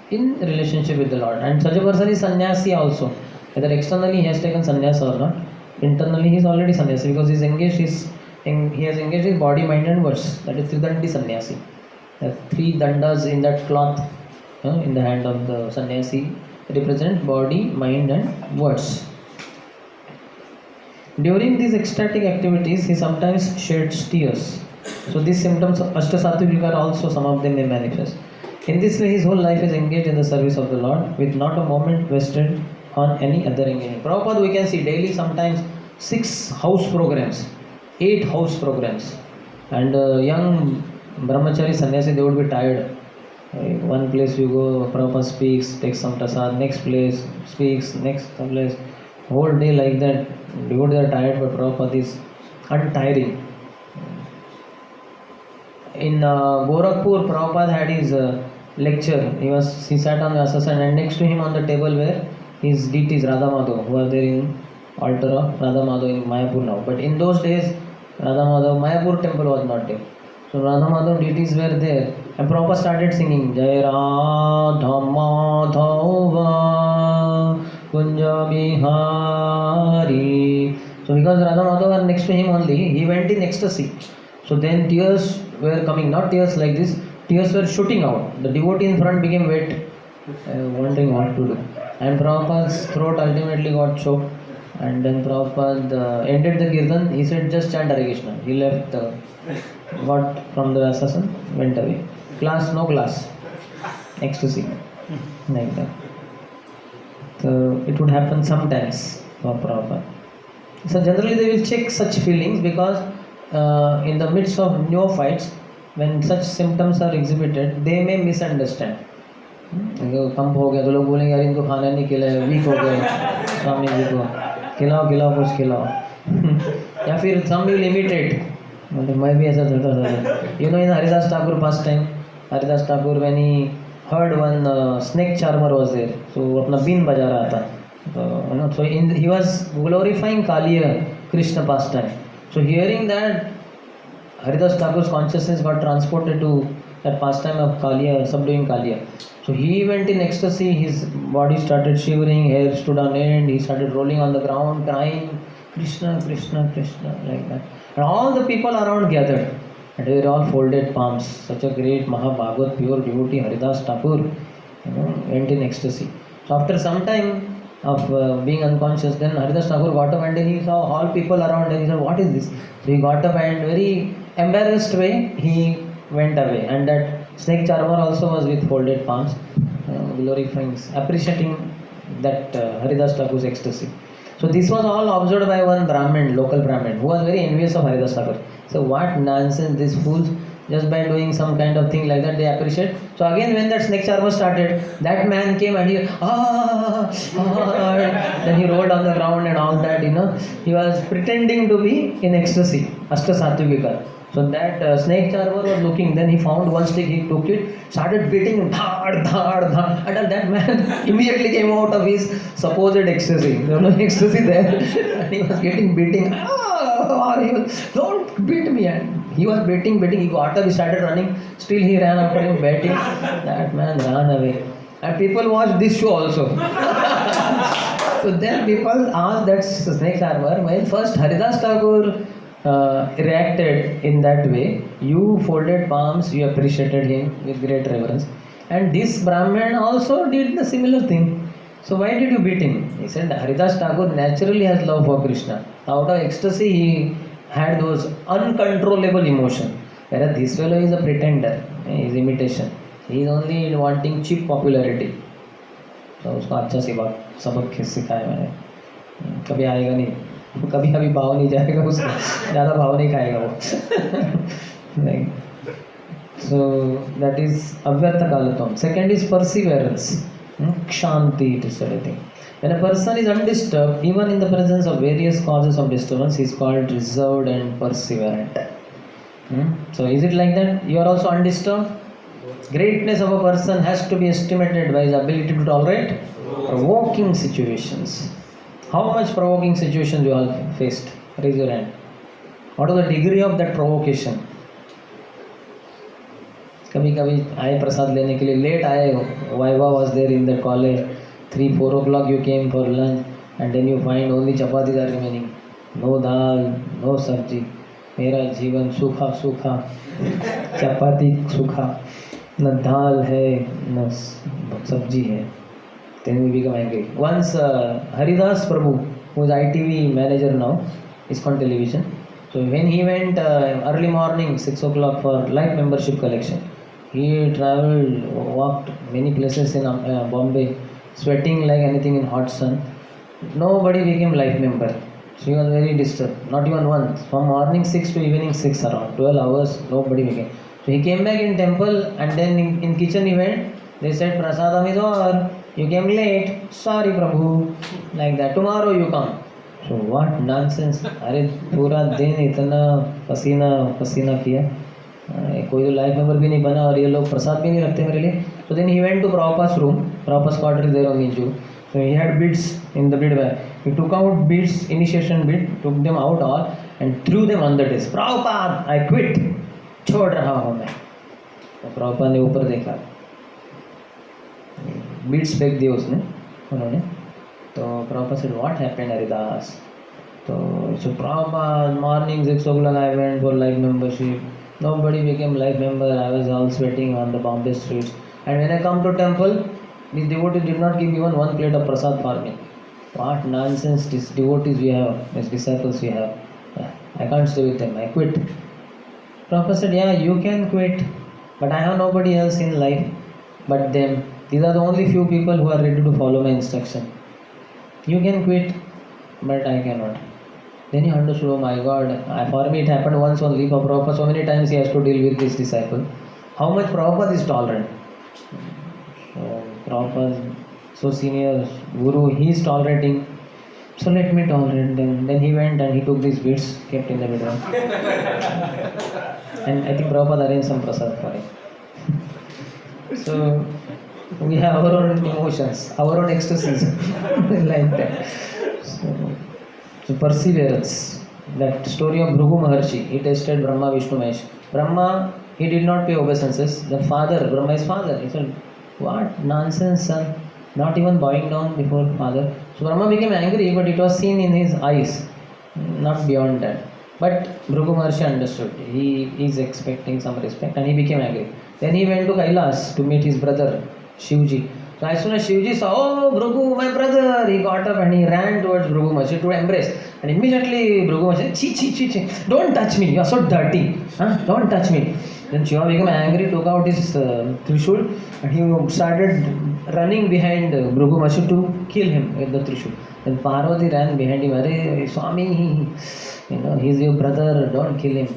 in relationship with the Lord. And such a person is sannyasi also. Whether externally he has taken sannyas or not, internally he is already sannyasi because he has engaged his body, mind and words. That is Tridandi sannyasi. The 3 dandas in that cloth in the hand of the sannyasi represent body, mind and words. During these ecstatic activities, he sometimes sheds tears. So these symptoms of Ashtasattva also, some of them may manifest. In this way, his whole life is engaged in the service of the Lord with not a moment wasted on any other engagement. Prabhupada, we can see daily sometimes 6 house programs, 8 house programs. And young brahmachari sannyasi, they would be tired. One place you go, Prabhupada speaks, takes some prasad, next place speaks, next place, whole day like that. Devotees are tired, but Prabhupada is untiring. In Gorakhpur, Prabhupada had his lecture. He sat on the Asasan, and next to him on the table were his deities Radha Madhav, who are there in altar of Radha Madhav in Mayapur now. But in those days, Radha Madhav, Mayapur temple was not there. So Radha Madhav deities were there, and Prabhupada started singing Jai Radha Madhava Kunja Bihari. So because Radha Madhav are next to him only, he went in ecstasy. So then tears were coming, not tears like this, tears were shooting out. The devotee in front became wet, wondering what to do. And Prabhupada's throat ultimately got choked. And then Prabhupada ended the kirtan. He said, just chant Hare Krishna. He left, got from the assassin, went away. Class, no class. Ecstasy. Like that. So it would happen sometimes for Prabhupada. So generally they will check such feelings because in the midst of neophytes, when such symptoms are exhibited, they may misunderstand. कम हो गया तो लोग बोलेंगे यार इनको खाना नहीं खिलाया, वीक हो गए, स्वामी जी को खिलाओ खिलाओ कुछ खिलाओ. या फिर some will imitate. मैं भी ऐसा करता था. You know, in Haridas Thakur past time, Haridas Thakur when he heard one snake charmer was there, so अपना बीन बजा रहा था. So he was glorifying Kaliya Krishna pastime. So hearing that, Haridas Thakur's consciousness got transported to that pastime of Kaliya, subduing Kaliya. So he went in ecstasy, his body started shivering, hair stood on end, he started rolling on the ground, crying, Krishna, Krishna, Krishna, like that. And all the people around gathered, and they were all folded palms. Such a great Mahabhagavat, pure devotee, Haridas Thakur, went in ecstasy. So after some time, of being unconscious. Then Haridas Thakur got up and then he saw all people around and he said, what is this? So he got up and very embarrassed way he went away. And that snake charmer also was with folded palms, glorifying, appreciating that Haridas Thakur's ecstasy. So this was all observed by one Brahmin, local Brahmin, who was very envious of Haridas Thakur. So what nonsense, these fools, just by doing some kind of thing like that, they appreciate. So again, when that snake charmer started, that man came and he, then he rolled on the ground and all that, He was pretending to be in ecstasy, Ashta Sattvika. So that snake charmer was looking, then he found one stick, he took it, started beating him, dhar, dhar, dhar, and that man immediately came out of his supposed ecstasy. There was no ecstasy there, and he was getting beating. He was, don't beat me. And he was beating, he got up, he started running, still he ran after him, beating. That man ran away. And people watched this show also. So then people asked that snake charmer, when first Haridas Thakur reacted in that way, you folded palms, you appreciated him with great reverence, and this Brahmin also did the similar thing. So why did you beat him? He said Haridas Thakur naturally has love for Krishna. Out of ecstasy he had those uncontrollable emotions. Whereas this fellow is a pretender, he is imitation. He is only wanting cheap popularity. तो उसको अच्छा सी बात सबक सिखाया मैंने, कभी आएगा नहीं, कभी अभी भाव नहीं जाएगा उसका, ज़्यादा भाव नहीं खाएगा वो. Like, so that is avyartha kalatvam. Second is perseverance, kshanti, it is said, I think. When a person is undisturbed, even in the presence of various causes of disturbance, he is called reserved and perseverant. So is it like that? You are also undisturbed? Greatness of a person has to be estimated by his ability to tolerate provoking situations. How much provoking situations you all faced? Raise your hand. What is the degree of that provocation? कभी कभी आए प्रसाद लेने के लिए, late आए, viva was there in the college, 3-4 o'clock you came for lunch, and then you find only chapatis are remaining, no dal, no sabji. मेरा जीवन सूखा सूखा, चपाती सूखा, न दाल है न सब्जी है. Then we become angry. Once Haridas Prabhu, who is ITV manager now, ISKCON television. So when he went early morning 6 o'clock for life membership collection, he traveled, walked many places in Bombay, sweating like anything in hot sun. Nobody became life member. So he was very disturbed. Not even once. From morning 6 to evening 6, around 12 hours, nobody became. So he came back in temple, and then in kitchen he went. They said, Prasadam is over. You came late. Sorry, Prabhu. Like that. Tomorrow you come. So what nonsense. अरे पूरा दिन इतना पसीना पसीना किया, कोई तो life member भी नहीं बना और ये लोग प्रसाद भी नहीं रखते मेरे लिए. So then he went to Prabhupada's room. Prabhupada's quarter is there only in Jew. So he had beads in the bead bag. He took out beads, initiation bead, took them out all and threw them on the desk. Prabhupada, I quit. छोड़ रहा हूँ मैं. तो प्रभुपाद ने ऊपर देखा, beats फेंक दिए उसने, उन्होंने. तो Prabhupada said, what happened, Haridas? So Prabhupada, morning 6 o'clock I went for life membership. Nobody became life member. I was all sweating on the Bombay streets. And when I come to temple, these devotees did not give even one plate of prasad for me. What nonsense these devotees we have, these disciples we have. I can't stay with them. I quit. Prabhupada said, yeah, you can quit, but I have nobody else in life but them. These are the only few people who are ready to follow my instruction. You can quit, but I cannot. Then he understood, oh my God, for me it happened once only. For Prabhupada, so many times he has to deal with this disciple. How much Prabhupada is tolerant. So Prabhupada, so senior guru, he is tolerating. So let me tolerate them. Then he went and he took these beads, kept in the middle. And I think Prabhupada arranged some prasad for him. So we have our own emotions, our own ecstasies, like that. So perseverance. That story of Bhrigu Maharshi, he tested Brahma, Vishnu, Mahesh. Brahma, he did not pay obeisances. The father, Brahma's father, he said, what nonsense, son. Not even bowing down before father. So Brahma became angry, but it was seen in his eyes, not beyond that. But Bhrigu Maharshi understood. He is expecting some respect and he became angry. Then he went to Kailas to meet his brother Shivji. So as soon as Shivji saw, oh Bhrigu, my brother, he got up and he ran towards Bhrigu Maharshi to embrace. And immediately Bhrigu Maharshi said, chi, don't touch me, you are so dirty, don't touch me. Then Shiva became angry, took out his Trishul and he started running behind Bhrigu Maharshi to kill him with the Trishul. Then Parvati ran behind him, Arey Swami, he's your brother, don't kill him.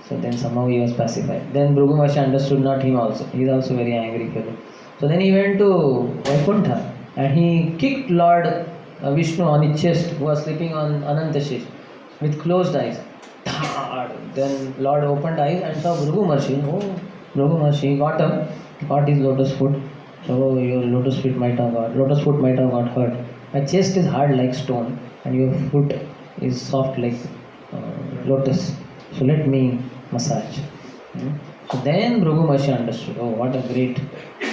So then somehow he was pacified. Then Bhrigu Maharshi understood not him also. He is also very angry fellow. So then he went to Vaikuntha and he kicked Lord Vishnu on his chest, who was sleeping on Anantashesh with closed eyes. Then Lord opened eyes and saw Bhrigu Maharshi. Oh, Bhrigu Maharshi got up, got his lotus foot. So your lotus foot might have got hurt. My chest is hard like stone and your foot is soft like lotus. So let me massage. So then Bhrigu Maharshi understood, oh what a great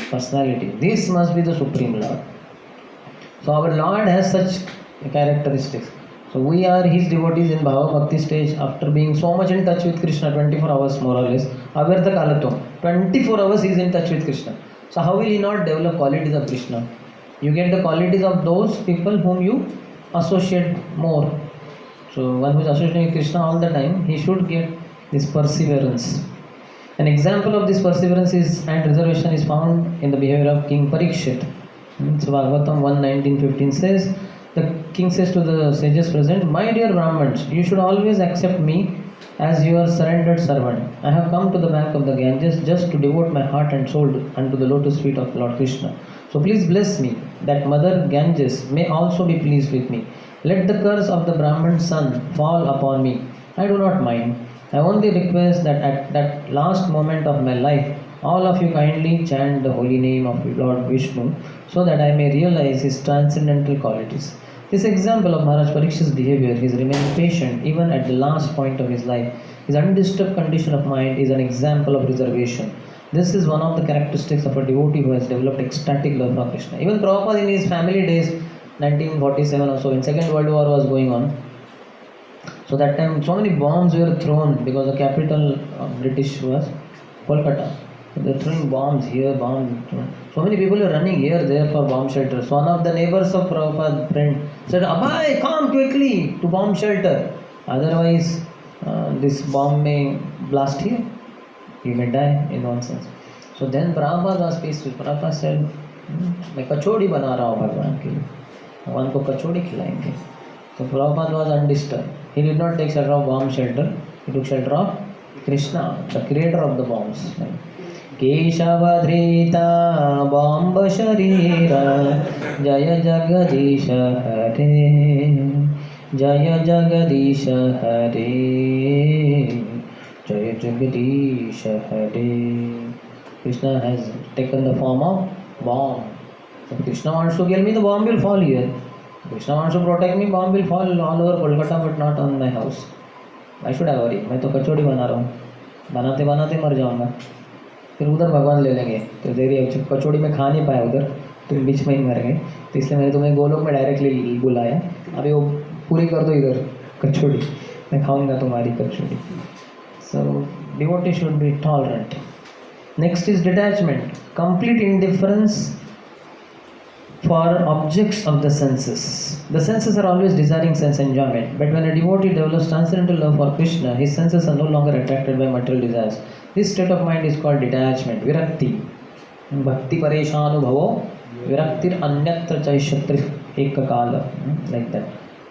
personality. This must be the Supreme Lord. So our Lord has such characteristics. So we are his devotees in Bhava Bhakti stage after being so much in touch with Krishna 24 hours more or less. Avyartha Kalato, 24 hours he is in touch with Krishna. So how will he not develop qualities of Krishna? You get the qualities of those people whom you associate more. So one who is associating with Krishna all the time, he should get this perseverance. An example of this perseverance and reservation is found in the behavior of King Parikshit. So Bhagavatam 1:19-15 says, the king says to the sages present, my dear Brahmins, you should always accept me as your surrendered servant. I have come to the bank of the Ganges just to devote my heart and soul unto the lotus feet of Lord Krishna. So please bless me, that Mother Ganges may also be pleased with me. Let the curse of the Brahman son fall upon me. I do not mind. I only request that at that last moment of my life, all of you kindly chant the holy name of Lord Vishnu so that I may realize his transcendental qualities. This example of Maharaj Parikshit's behavior, his remaining patient even at the last point of his life, his undisturbed condition of mind is an example of reservation. This is one of the characteristics of a devotee who has developed ecstatic love for Krishna. Even Prabhupada in his family days, 1947 or so, when Second World War was going on, so that time so many bombs were thrown because the capital of British was Kolkata. So they were throwing bombs here, bombs. So many people were running here, there for bomb shelters. So one of the neighbors of Prabhupada's friend said, Abhay, come quickly to bomb shelter. Otherwise, this bomb may blast here. You may die in one sense. So then Prabhupada was peaceful. Prabhupada said, मैं कचौड़ी बना रहा हूँ भगवान के लिए. भगवान को कचौड़ी खिलाएंगे. So Prabhupada was undisturbed. He did not take shelter of bomb shelter. He took shelter of Krishna, the creator of the bombs. Keshavadhrita bomb sharira Jaya Jagadish Hare Jaya Jagadish Hare Jaya Jagadish Hare. Krishna has taken the form of bomb. If Krishna wants to kill me, the bomb will fall here. Krishna wants to protect me, bomb will fall all over Kolkata but not on my house. Why should I worry? मैं तो कचौड़ी बना रहा हूँ. बनाते बनाते मर जाऊँगा. फिर उधर भगवान ले लेंगे. तो देरी है. कचौड़ी में खा नहीं पाया उधर. तुम बीच में ही मर गए. तो इसलिए मैंने तुम्हें गोलोक में डायरेक्टली बुलाया. अभी वो पूरी कर दो इधर कचौड़ी. मैं खाऊँगा तुम्हारी कचौड़ी. So devotee should be tolerant. Next is detachment. Complete indifference for objects of the senses. The senses are always desiring sense enjoyment, but when a devotee develops transcendental love for Krishna, his senses are no longer attracted by material desires. This state of mind is called detachment, virakti. Bhakti pareshanubhavo, viraktir anyatra chaishatri ekakala, like that.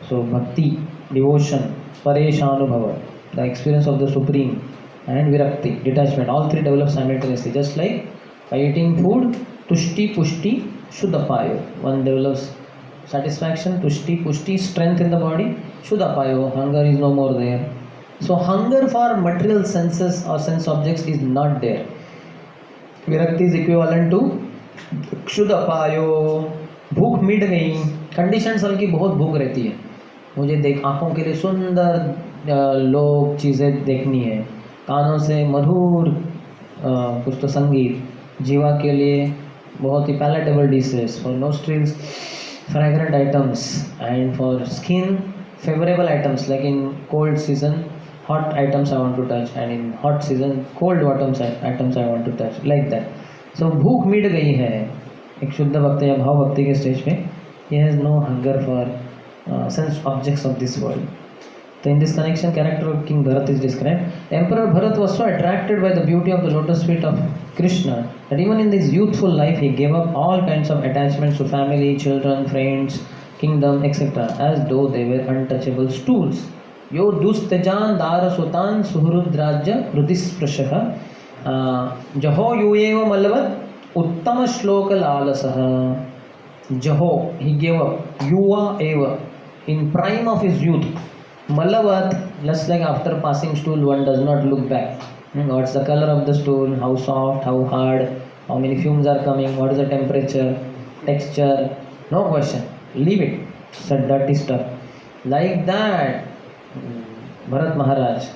So bhakti, devotion, pareshanubhava, the experience of the Supreme, and virakti, detachment, all three develop simultaneously. Just like by eating food, tushti, pushti, Shuddhapayo. One develops satisfaction, tushti, pushti, strength in the body. Shuddhapayo, hunger is no more there. So hunger for material senses or sense objects is not there. Virakti is equivalent to Shuddhapayo. भूख मिट गई. Condition सबकी बहुत भूख रहती है. मुझे आँखों के लिए सुंदर लोग चीज़ें देखनी है. कानों से मधुर कुछ तो संगीत. जीवा के लिए बहुत ही palatable dishes, for nostrils fragrant items, and for skin favorable items, like in cold season hot items I want to touch, and in hot season cold items I want to touch, like that. So भूख मिट गई है. एक शुद्ध भक्त या भाव भक्ति के स्टेज पे he has no hunger for sense objects of this world. So in this connection, character of King Bharat is described. Emperor Bharat was so attracted by the beauty of the lotus feet of Krishna that even in his youthful life he gave up all kinds of attachments to family, children, friends, kingdom, etc. as though they were untouchable stools. Yo dustejan darasutan suhrudrajya hrudisprushah jaho yuyeva malavat uttama shloka lalasah. Jaho, he gave up. Yuva eva, in prime of his youth. Malavat, just like after passing stool, one does not look back. What's the color of the stool? How soft? How hard? How many fumes are coming? What is the temperature? Texture? No question. Leave it. It's a dirty stuff. Like that, Bharat Maharaj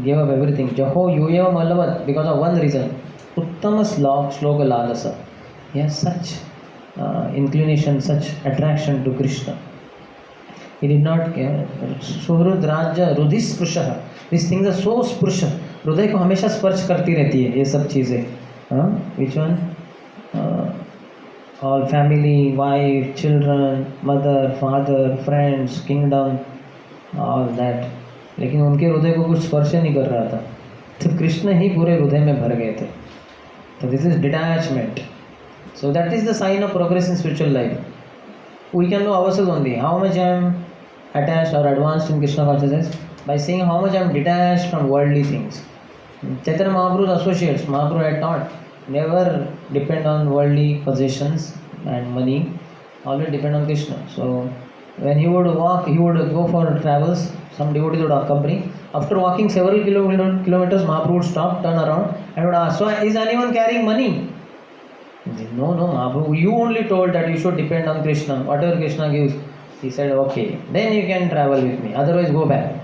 gave up everything. Jaho Yuyeva Malavat, because of one reason. Uttama Shloka Lalasa. He has such inclination, such attraction to Krishna. He did not care. Suhrud Rajya Rudhi Sprushah. These things are so sprush. हृदय को हमेशा स्पर्श करती रहती है ये सब चीज़ें. Which one? All family, wife, children, mother, father, friends, kingdom, all that. लेकिन उनके हृदय को कुछ स्पर्श नहीं कर रहा था. तो कृष्ण ही पूरे हृदय में भर गए थे. So this is detachment. So that is the sign of progress in spiritual life. We can know ourselves only how much I am attached or advanced in Krishna consciousness by seeing how much I am detached from worldly things. Chaitanya Mahaprabhu's associates, Mahaprabhu had taught, never depend on worldly possessions and money, always depend on Krishna. So when he would walk, he would go for travels, some devotees would accompany. After walking several kilometers, Mahaprabhu would stop, turn around and would ask, so is anyone carrying money? No, Mahaprabhu, you only told that you should depend on Krishna, whatever Krishna gives. He said, okay, then you can travel with me, otherwise go back.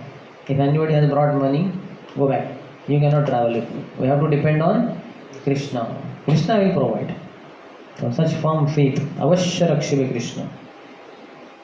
If anybody has brought money, go back. You cannot travel with me. We have to depend on Krishna. Krishna will provide. So such firm faith, avashya rakshive Krishna.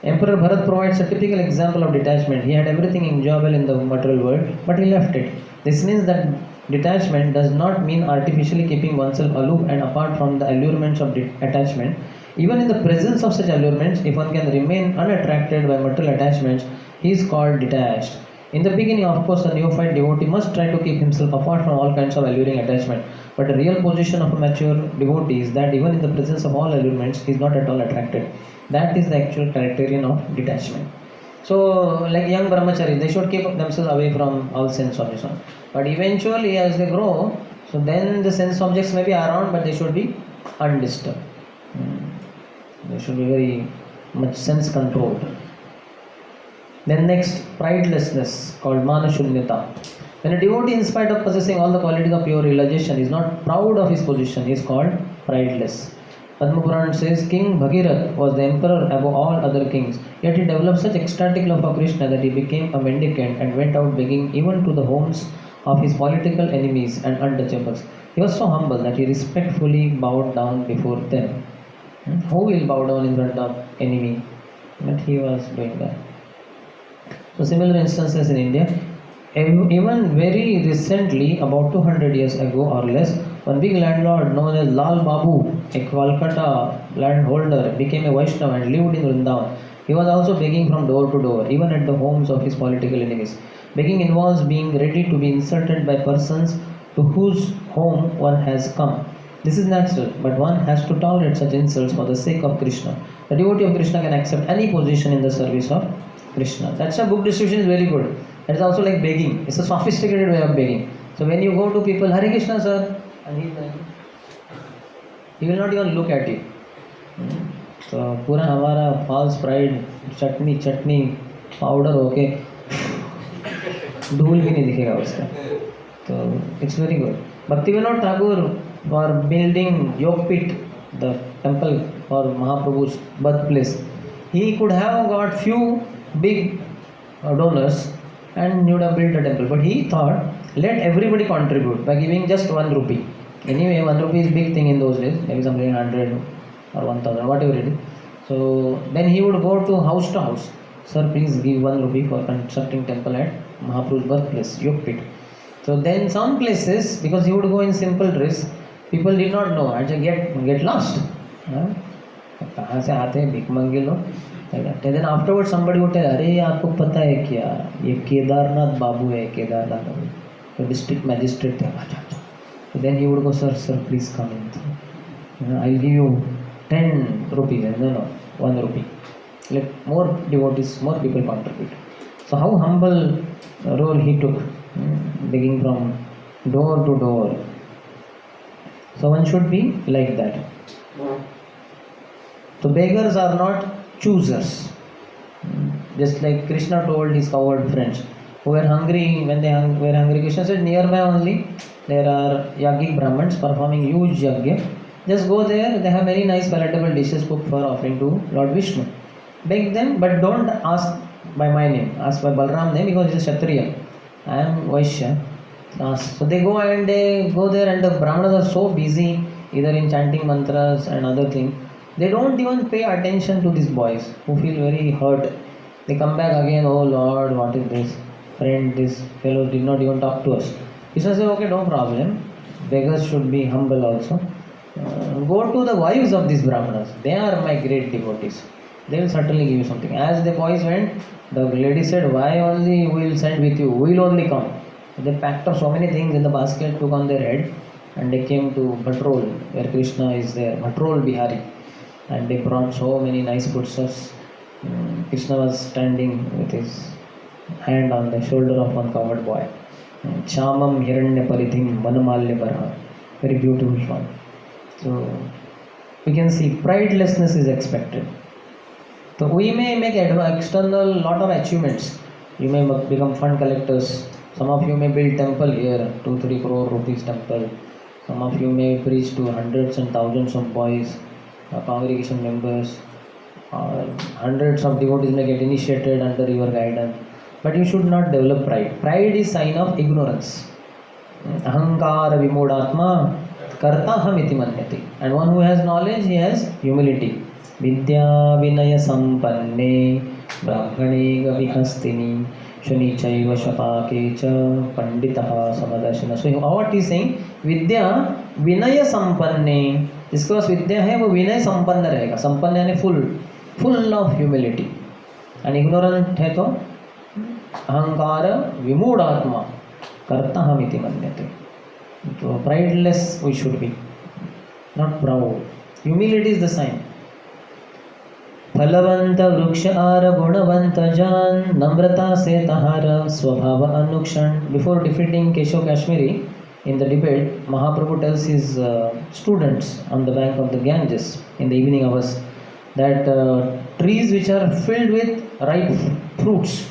Emperor Bharat provides a typical example of detachment. He had everything enjoyable in the material world, but he left it. This means that detachment does not mean artificially keeping oneself aloof and apart from the allurements of attachment. Even in the presence of such allurements, if one can remain unattracted by material attachments, he is called detached. In the beginning, of course, a neophyte devotee must try to keep himself apart from all kinds of alluring attachment. But the real position of a mature devotee is that even in the presence of all allurements, he is not at all attracted. That is the actual criterion of detachment. So, like young brahmachari, they should keep themselves away from all sense objects. But eventually, as they grow, so then the sense objects may be around, but they should be undisturbed. They should be very much sense controlled. Then next, pridelessness, called manashunyata. When a devotee, in spite of possessing all the qualities of pure realization, is not proud of his position, he is called prideless. Padma Purana says, King Bhagirath was the emperor above all other kings, yet he developed such ecstatic love for Krishna that he became a mendicant and went out begging even to the homes of his political enemies and untouchables. He was so humble that he respectfully bowed down before them. Who will bow down in front of enemy? But he was doing that. So similar instances in India. Even very recently, about 200 years ago or less, one big landlord known as Lal Babu, a Kolkata landholder, became a Vaishnava and lived in Vrindavan. He was also begging from door to door, even at the homes of his political enemies. Begging involves being ready to be insulted by persons to whose home one has come. This is natural, but one has to tolerate such insults for the sake of Krishna. The devotee of Krishna can accept any position in the service of Krishna. That's why book distribution is very good. That is also like begging. It's a sophisticated way of begging. So when you go to people, Hare Krishna sir, and he will not even look at you. So पूरा हमारा false pride, चटनी powder होके धूल भी नहीं दिखेगा उसका. So it's very good. Bhaktivinoda Thakur, for building Yogpit, the temple for Mahaprabhu's birthplace, he could have got few big donors and he would have built a temple. But he thought, let everybody contribute by giving just 1 rupee. Anyway, 1 rupee is big thing in those days, maybe something 100 or 1000, whatever it is. So then he would go to house, sir, please give 1 rupee for constructing temple at Mahaprabhu's birthplace, Yogpit. So then some places, because he would go in simple dress, people did not know and get lost. कहाँ से आते हैं भीख मंगे लोग। Then afterward somebody would tell, अरे आपको पता है क्या, ये केदारनाथ बाबू है, केदारनाथ बाबू तो डिस्ट्रिक्ट मैजिस्ट्रेट थे। अच्छा अच्छा। तो then he would go, sir sir please come in, I will give you 10 rupees, no 1 rupee. Let more devotees, more people contribute. So how humble role he took, begging from door to door. So one should be like that. So beggars are not choosers. Just like Krishna told his cowherd friends who were hungry, when they were hungry, Krishna said, nearby only there are Yagik Brahmins performing huge yagya. Just go there, they have very nice palatable dishes cooked for offering to Lord Vishnu. Beg them, but don't ask by my name, ask by Balram name, because he's a Kshatriya. I am Vaishya. So they go and they go there, and the Brahmanas are so busy either in chanting mantras and other things. They don't even pay attention to these boys who feel very hurt. They come back again, oh Lord, what is this? Friend, this fellow did not even talk to us. Krishna says, okay, no problem. Beggars should be humble also. Go to the wives of these Brahmanas. They are my great devotees. They will certainly give you something. As the boys went, the lady said, why only we will send with you? We will only come. They packed up so many things in the basket, took on their head, and they came to Bhatrol, where Krishna is there, Bhatrol Bihari. And they brought so many nice foodstuffs. Krishna was standing with his hand on the shoulder of one covered boy. Shamam Hiranya Paridhim Vanamalya Barha. Very beautiful one. So we can see pridelessness is expected. So we may make external lot of achievements. You may become fund collectors. Some of you may build temple here, 2-3 crore rupees temple. Some of you may preach to hundreds and thousands of boys, congregation members. Hundreds of devotees may get initiated under your guidance. But you should not develop pride. Pride is sign of ignorance. Ahankara vimodatma karta hamiti manyati. And one who has knowledge, he has humility. Vidya vinaya sampanne brahmane gavihastini shunichaiva shapakecha panditaha samadarshana. So what he is saying, vidya vinaya sampanne, जिसके पास विद्या है वो विनय संपन्न रहेगा. संपन्न यानी full of humility. And ignorant है तो अहंकार विमूढ़ात्मा करता हम इति मन्यते. So prideless we should be, not proud. Humility is the sign. फलवंत वृक्ष आर गुणवंत जान नम्रता से तहार स्वभाव अनुक्षण. Before defeating Keshav Kashmiri in the debate, Mahaprabhu tells his students on the bank of the Ganges in the evening hours that trees which are filled with ripe fruits,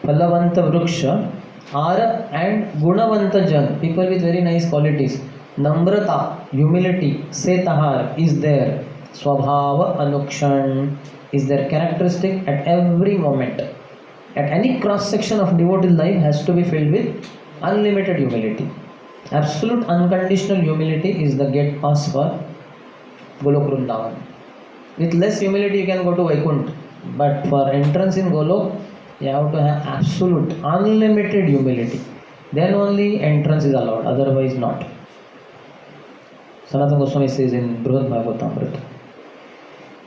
Phalavanta Vruksha, are and Gunavanta Jan, people with very nice qualities, Namrata, humility, Setahar is there, Swabhava Anukshan is their characteristic at every moment. At any cross section of devotee life has to be filled with unlimited humility. Absolute unconditional humility is the gate pass for Golok Vrindavan. With less humility you can go to Vaikuntha, but for entrance in Golok you have to have absolute unlimited humility. Then only entrance is allowed, otherwise not. Sanatana Goswami says in Brihad Bhagavatamrita.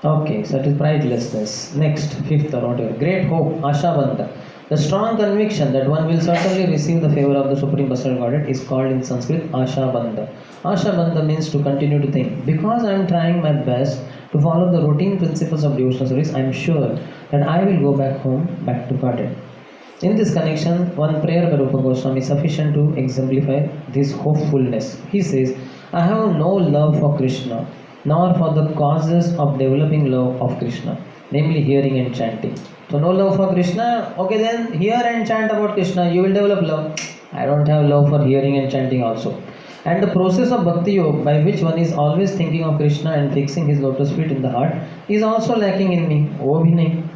Okay, so it is pridelessness. Next, fifth or whatever. Great hope, Ashabandha. The strong conviction that one will certainly receive the favor of the Supreme Personal Godhead is called in Sanskrit Ashabandha. Ashabandha means to continue to think. Because I am trying my best to follow the routine principles of devotional service, I am sure that I will go back home, back to Godhead. In this connection, one prayer by Rupa Goswami is sufficient to exemplify this hopefulness. He says, I have no love for Krishna, nor for the causes of developing love of Krishna, namely hearing and chanting. So no love for Krishna, okay then hear and chant about Krishna, you will develop love. I don't have love for hearing and chanting also. And the process of Bhakti Yoga, by which one is always thinking of Krishna and fixing his lotus feet in the heart, is also lacking in me. Oh Vinay.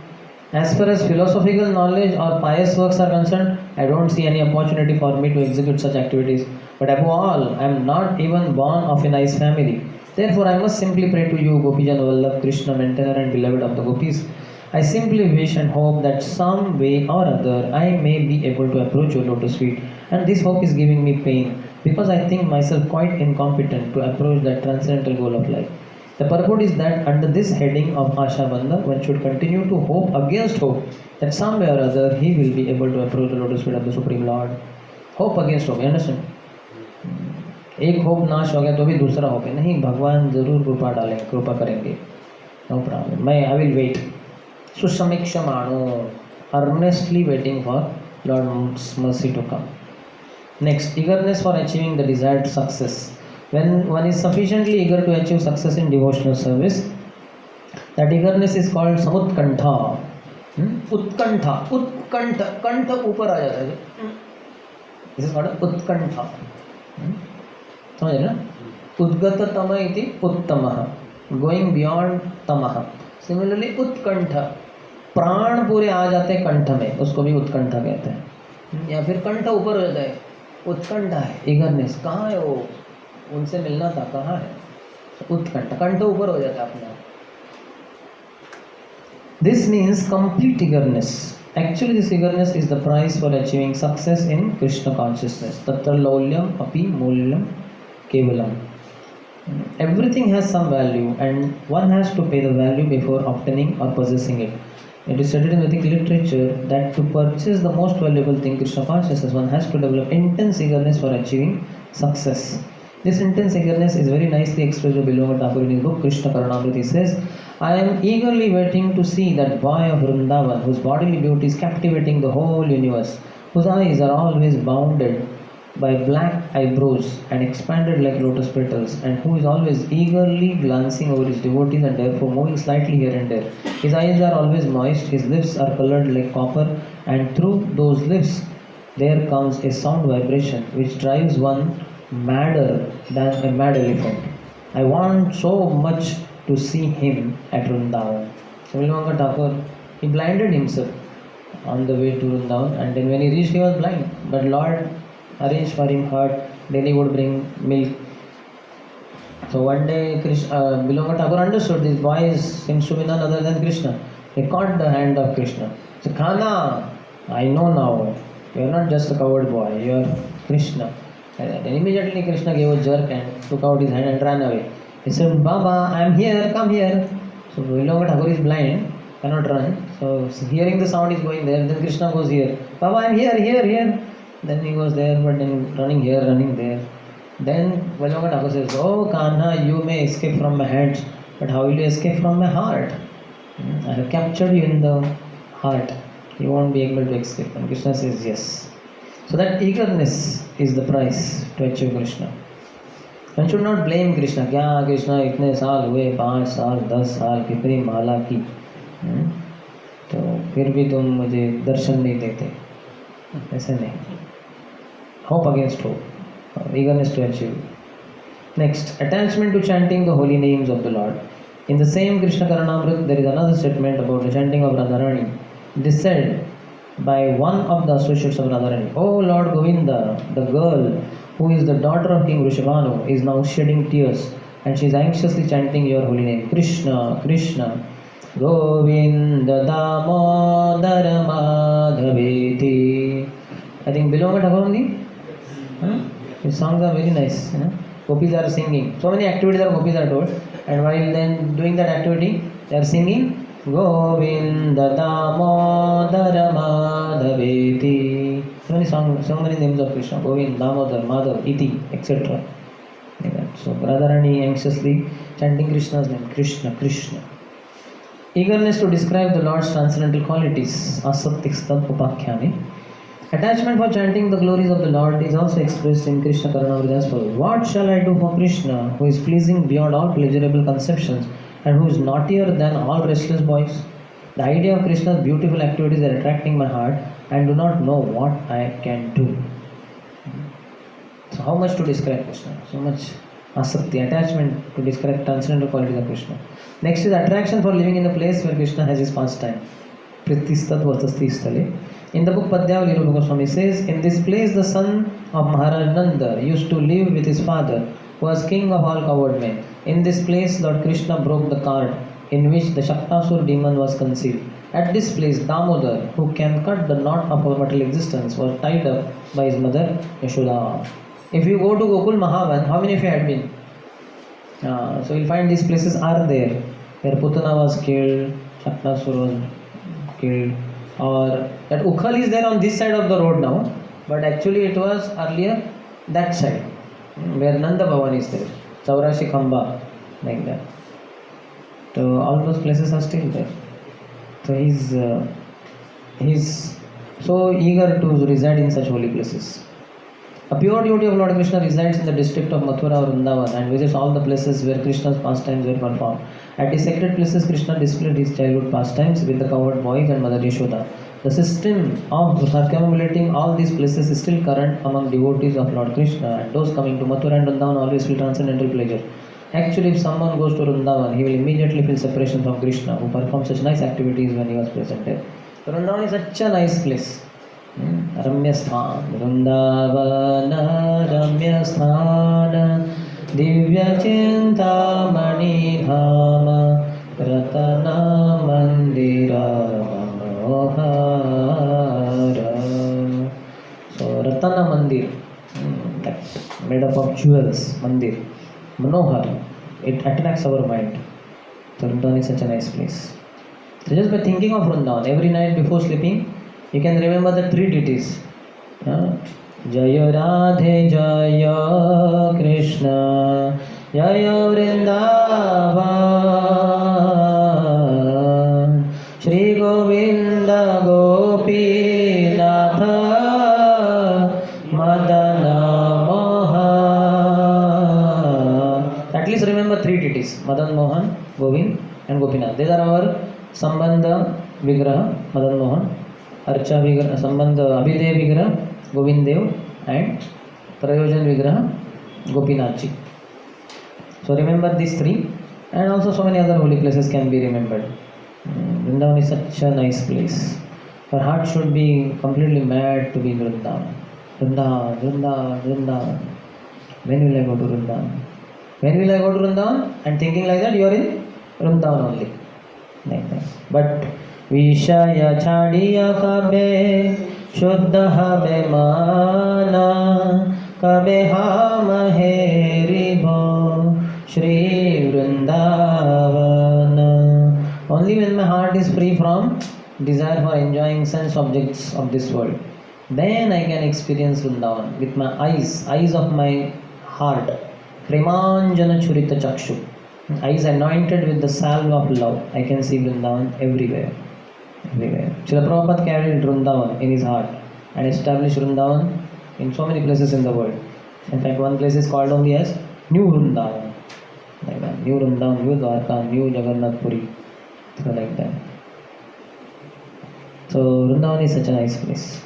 As far as philosophical knowledge or pious works are concerned, I don't see any opportunity for me to execute such activities. But above all, I am not even born of a nice family. Therefore, I must simply pray to you, Gopijan Vallabh, Krishna, maintainer and beloved of the gopis. I simply wish and hope that some way or other I may be able to approach your lotus feet. And this hope is giving me pain, because I think myself quite incompetent to approach that transcendental goal of life. The purport is that under this heading of Ashabandha, one should continue to hope against hope that somewhere or other he will be able to approach the lotus feet of the Supreme Lord. Hope against hope, you understand? एक hope नाश हो गया तो भी दूसरा hope है नहीं, भगवान जरूर कृपा डालेंगे, कृपा करेंगे, नो प्रॉब्लम. मैं आई विल वेट. सुसमीक्षमाणो, earnestly waiting for Lord's mercy to come. Next, eagerness for achieving the desired success. When one is sufficiently eager to achieve success in devotional service, that eagerness is called samutkantha. उत्कंठा, उत्कंठ, कंठ ऊपर आ जाता है, this is called उत्कंठा. समझ रहे ना? उद्गततम इति उत्तमः, गोइंग बियॉन्ड तमः. सिमिलरली उत्कंठ, प्राण पूरे आ जाते हैं कंठ में, उसको भी उत्कंठा कहते हैं. या फिर कंठ ऊपर हो जाता है, उत्कंठा है, ईगरनेस. कहाँ है वो, उनसे मिलना था, कहाँ है? उत्कंठ, कंठ ऊपर हो जाता है अपने आप. This means complete eagerness. Actually, this eagerness is the price for achieving success in Krishna consciousness. Tatra laulyam api mulyam kevalam. Everything has some value, and one has to pay the value before obtaining or possessing it. It is stated in Vedic literature that to purchase the most valuable thing, Krishna consciousness, one has to develop intense eagerness for achieving success. This intense eagerness is very nicely expressed by Bilwanga Thakur in his book Krishna Karunamrita. He says, I am eagerly waiting to see that boy of Vrindavan, whose bodily beauty is captivating the whole universe, whose eyes are always bounded by black eyebrows and expanded like lotus petals, and who is always eagerly glancing over his devotees and therefore moving slightly here and there. His eyes are always moist, his lips are colored like copper, and through those lips there comes a sound vibration which drives one madder than a mad elephant. I want so much to see him at Vrindavan. So Bilwanga Thakur, he blinded himself on the way to Vrindavan, and then when he reached he was blind. But Lord arranged for him hut, daily would bring milk. So one day Bilwanga Thakur understood this boy seems to be none other than Krishna. He caught the hand of Krishna. So Khana, I know now, you are not just a coward boy, you are Krishna. And immediately Krishna gave a jerk and took out his hand and ran away. He said, Baba, I am here, come here. So Bilwanga Thakur is blind, cannot run. So hearing the sound is going there, then Krishna goes here. Baba, I am here, here, here. Then he goes there, but then running here, running there. Then Bilwanga Thakur says, oh Kanha, you may escape from my hands, but how will you escape from my heart? I have captured you in the heart. You won't be able to escape. And Krishna says, yes. So that eagerness is the price to achieve Krishna. One should not blame Krishna. क्या Krishna इतने साल हुए, 5 साल, 10 साल, कितनी माला की, तो फिर भी तुम मुझे दर्शन नहीं देते. ऐसे नहीं. Hope against hope. Eagerness to achieve. Next, attachment to chanting the holy names of the Lord. In the same Krishna Karunamrita, there is another statement about the chanting of Radharani. It is said by one of the associates of Radharani, O Lord Govinda, the girl who is the daughter of King Rishabhanu is now shedding tears, and she is anxiously chanting your holy name. Krishna, Krishna, Govinda Damodara Madhaveti. I think Bilwanga Thakur only? His songs are very nice. Gopis are singing. So many activities are gopis are told, and while then doing that activity, they are singing Govinda Damodara Madhaveti. So many names of Krishna. Govind, Damodar, Madhav, Iti, etc. Like that. So Radharani anxiously chanting Krishna's name. Krishna, Krishna. Eagerness to describe the Lord's transcendental qualities. Asattikstad Upakhyani. Attachment for chanting the glories of the Lord is also expressed in Krishna Karunamrita as follows. What shall I do for Krishna, who is pleasing beyond all pleasurable conceptions, and who is naughtier than all restless boys? The idea of Krishna's beautiful activities are attracting my heart, and do not know what I can do. So how much to describe Krishna? So much asakti, attachment to describe transcendental qualities of Krishna. Next is attraction for living in a place where Krishna has his pastime. Pritistad Vatasti Stale. In the book Padhyavali, Rupa Goswami says, in this place the son of Maharaj Nanda used to live with his father, who was king of all coward men. In this place Lord Krishna broke the card in which the Shaktasur demon was concealed. At this place Damodar, who can cut the knot of our material existence, was tied up by his mother Yashoda. If you go to Gokul Mahavan, how many of you had been? So you'll find these places are there, where Putana was killed, Shaktasur was killed, or that Ukhal is there on this side of the road now, but actually it was earlier that side, where Nanda Bhavan is there, Chaurashi Khamba, like that. So all those places are still there. So he's so eager to reside in such holy places. A pure devotee of Lord Krishna resides in the district of Mathura or Vrindavan and visits all the places where Krishna's pastimes were performed. At these sacred places, Krishna displayed his childhood pastimes with the cowherd boys and Mother Yashoda. The system of circumambulating all these places is still current among devotees of Lord Krishna, and those coming to Mathura and Vrindavan always feel transcendental pleasure. Actually, if someone goes to Vrindavan, he will immediately feel separation from Krishna, who performed such nice activities when he was present there. So Vrindavan is such a nice place. रम्यस्थान Vrindavan रम्यस्थान दिव्यचिंतामणिधाम रतन मंदिर मनोहर. So Ratana Mandir, made up of jewels, Mandir, Manohar, it attracts our mind. So Vrindavan is such a nice place. So just by thinking of Vrindavan, every night before sleeping, you can remember the three deities. Jaya Radhe Jaya Krishna Jaya Vrindavan Shri Govinda Gopi Natha Madana Mohan. At least remember three deities: Madan Mohan, Govind and Gopinath. These are our Sambandha Vigraha, Madan Mohan, Archa Vigraha, Sambandha Abhidev Vigraha, Govind Dev, and Prayojan Vigraha, Gopinath Ji. So remember these three, and also so many other holy places can be remembered. Vrindavan is such a nice place. Our heart should be completely mad to be in Vrindavan. Vrindavan, Vrindavan, Vrindavan. When will I go to Vrindavan? When will I go to Vrindavan? And thinking like that, you are in Vrindavan only. Like that. But Vishaya chadiya kabe shuddha habe mana kabe ham heri bho Shri Vrindavana. Only when my heart is free from desire for enjoying sense objects of this world, then I can experience Vrindavan with my eyes of my heart. Premanjana churita chakshu, eyes anointed with the salve of love. I can see Vrindavan everywhere. Everywhere. Srila Prabhupada carried Vrindavan in his heart and established Vrindavan in so many places in the world. In fact, one place is called only as New Vrindavan. Like that. New Vrindavan, New Dwarka, New Jagannath Puri. So like that. So Vrindavan is such a nice place.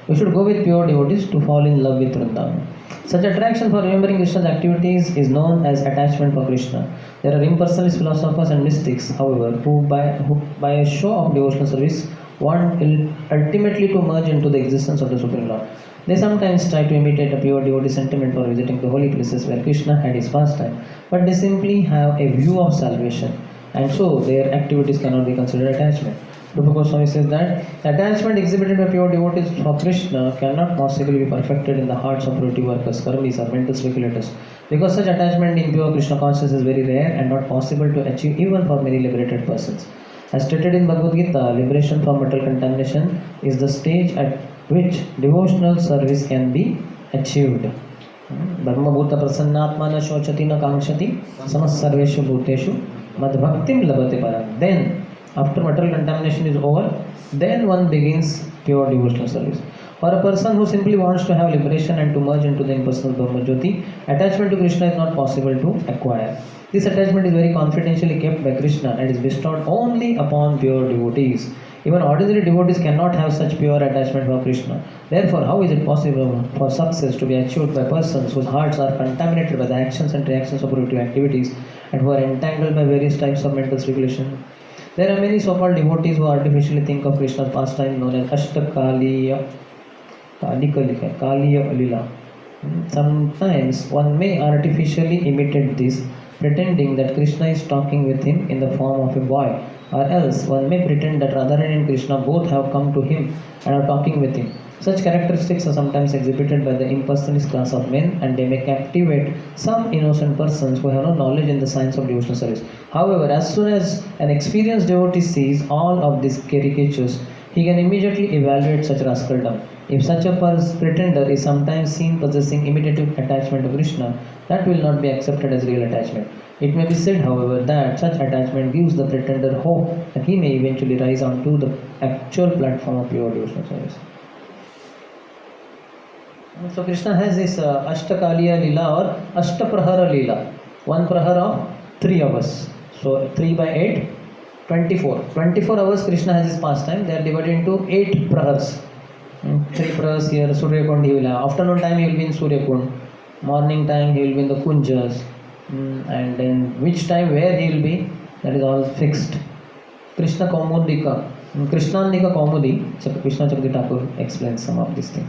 We should go with pure devotees to fall in love with Vrindavan. Such attraction for remembering Krishna's activities is known as attachment for Krishna. There are impersonalist philosophers and mystics, however, who by a show of devotional service want ultimately to merge into the existence of the Supreme Lord. They sometimes try to imitate a pure devotee sentiment for visiting the holy places where Krishna had his pastime, but they simply have a view of salvation, and so their activities cannot be considered attachment. Rupa Goswami says that the attachment exhibited by pure devotees for Krishna cannot possibly be perfected in the hearts of roti workers, karmis, or mental speculators, because such attachment in pure Krishna consciousness is very rare and not possible to achieve even for many liberated persons. As stated in Bhagavad Gita, liberation from material contamination is the stage at which devotional service can be achieved. Brahmabhuta prasannatmana shochati na kankshati samasarveshu bhuteshu madbhaktim labate param. Then, after material contamination is over, then one begins pure devotional service. For a person who simply wants to have liberation and to merge into the impersonal Brahma Jyoti, attachment to Krishna is not possible to acquire. This attachment is very confidentially kept by Krishna and is bestowed only upon pure devotees. Even ordinary devotees cannot have such pure attachment for Krishna. Therefore, how is it possible for success to be achieved by persons whose hearts are contaminated by the actions and reactions of productive activities and who are entangled by various types of mental speculation? There are many so-called devotees who artificially think of Krishna's pastime known as Ashtakaliya Lila. Sometimes one may artificially imitate this, pretending that Krishna is talking with him in the form of a boy, or else one may pretend that Radharani and Krishna both have come to him and are talking with him. Such characteristics are sometimes exhibited by the impersonalist class of men, and they may captivate some innocent persons who have no knowledge in the science of devotional service. However, as soon as an experienced devotee sees all of these caricatures, he can immediately evaluate such rascaldom. If such a pretender is sometimes seen possessing imitative attachment to Krishna, that will not be accepted as real attachment. It may be said, however, that such attachment gives the pretender hope that he may eventually rise onto the actual platform of pure devotional service. So Krishna has this Ashtakaliya Leela or Ashtaprahara Leela. One prahar of 3 hours. So 3 by 8, 24. 24 hours Krishna has his pastime. They are divided into 8 prahars. 3 prahars here, Surya Kund he will have. Afternoon time he will be in Surya Kund. Morning time he will be in the Kunjas. And then which time where he will be, that is all fixed. Krishna Kaumudika. Krishnandika Kaumudi, Krishna Chakravarti Thakur explains some of these things.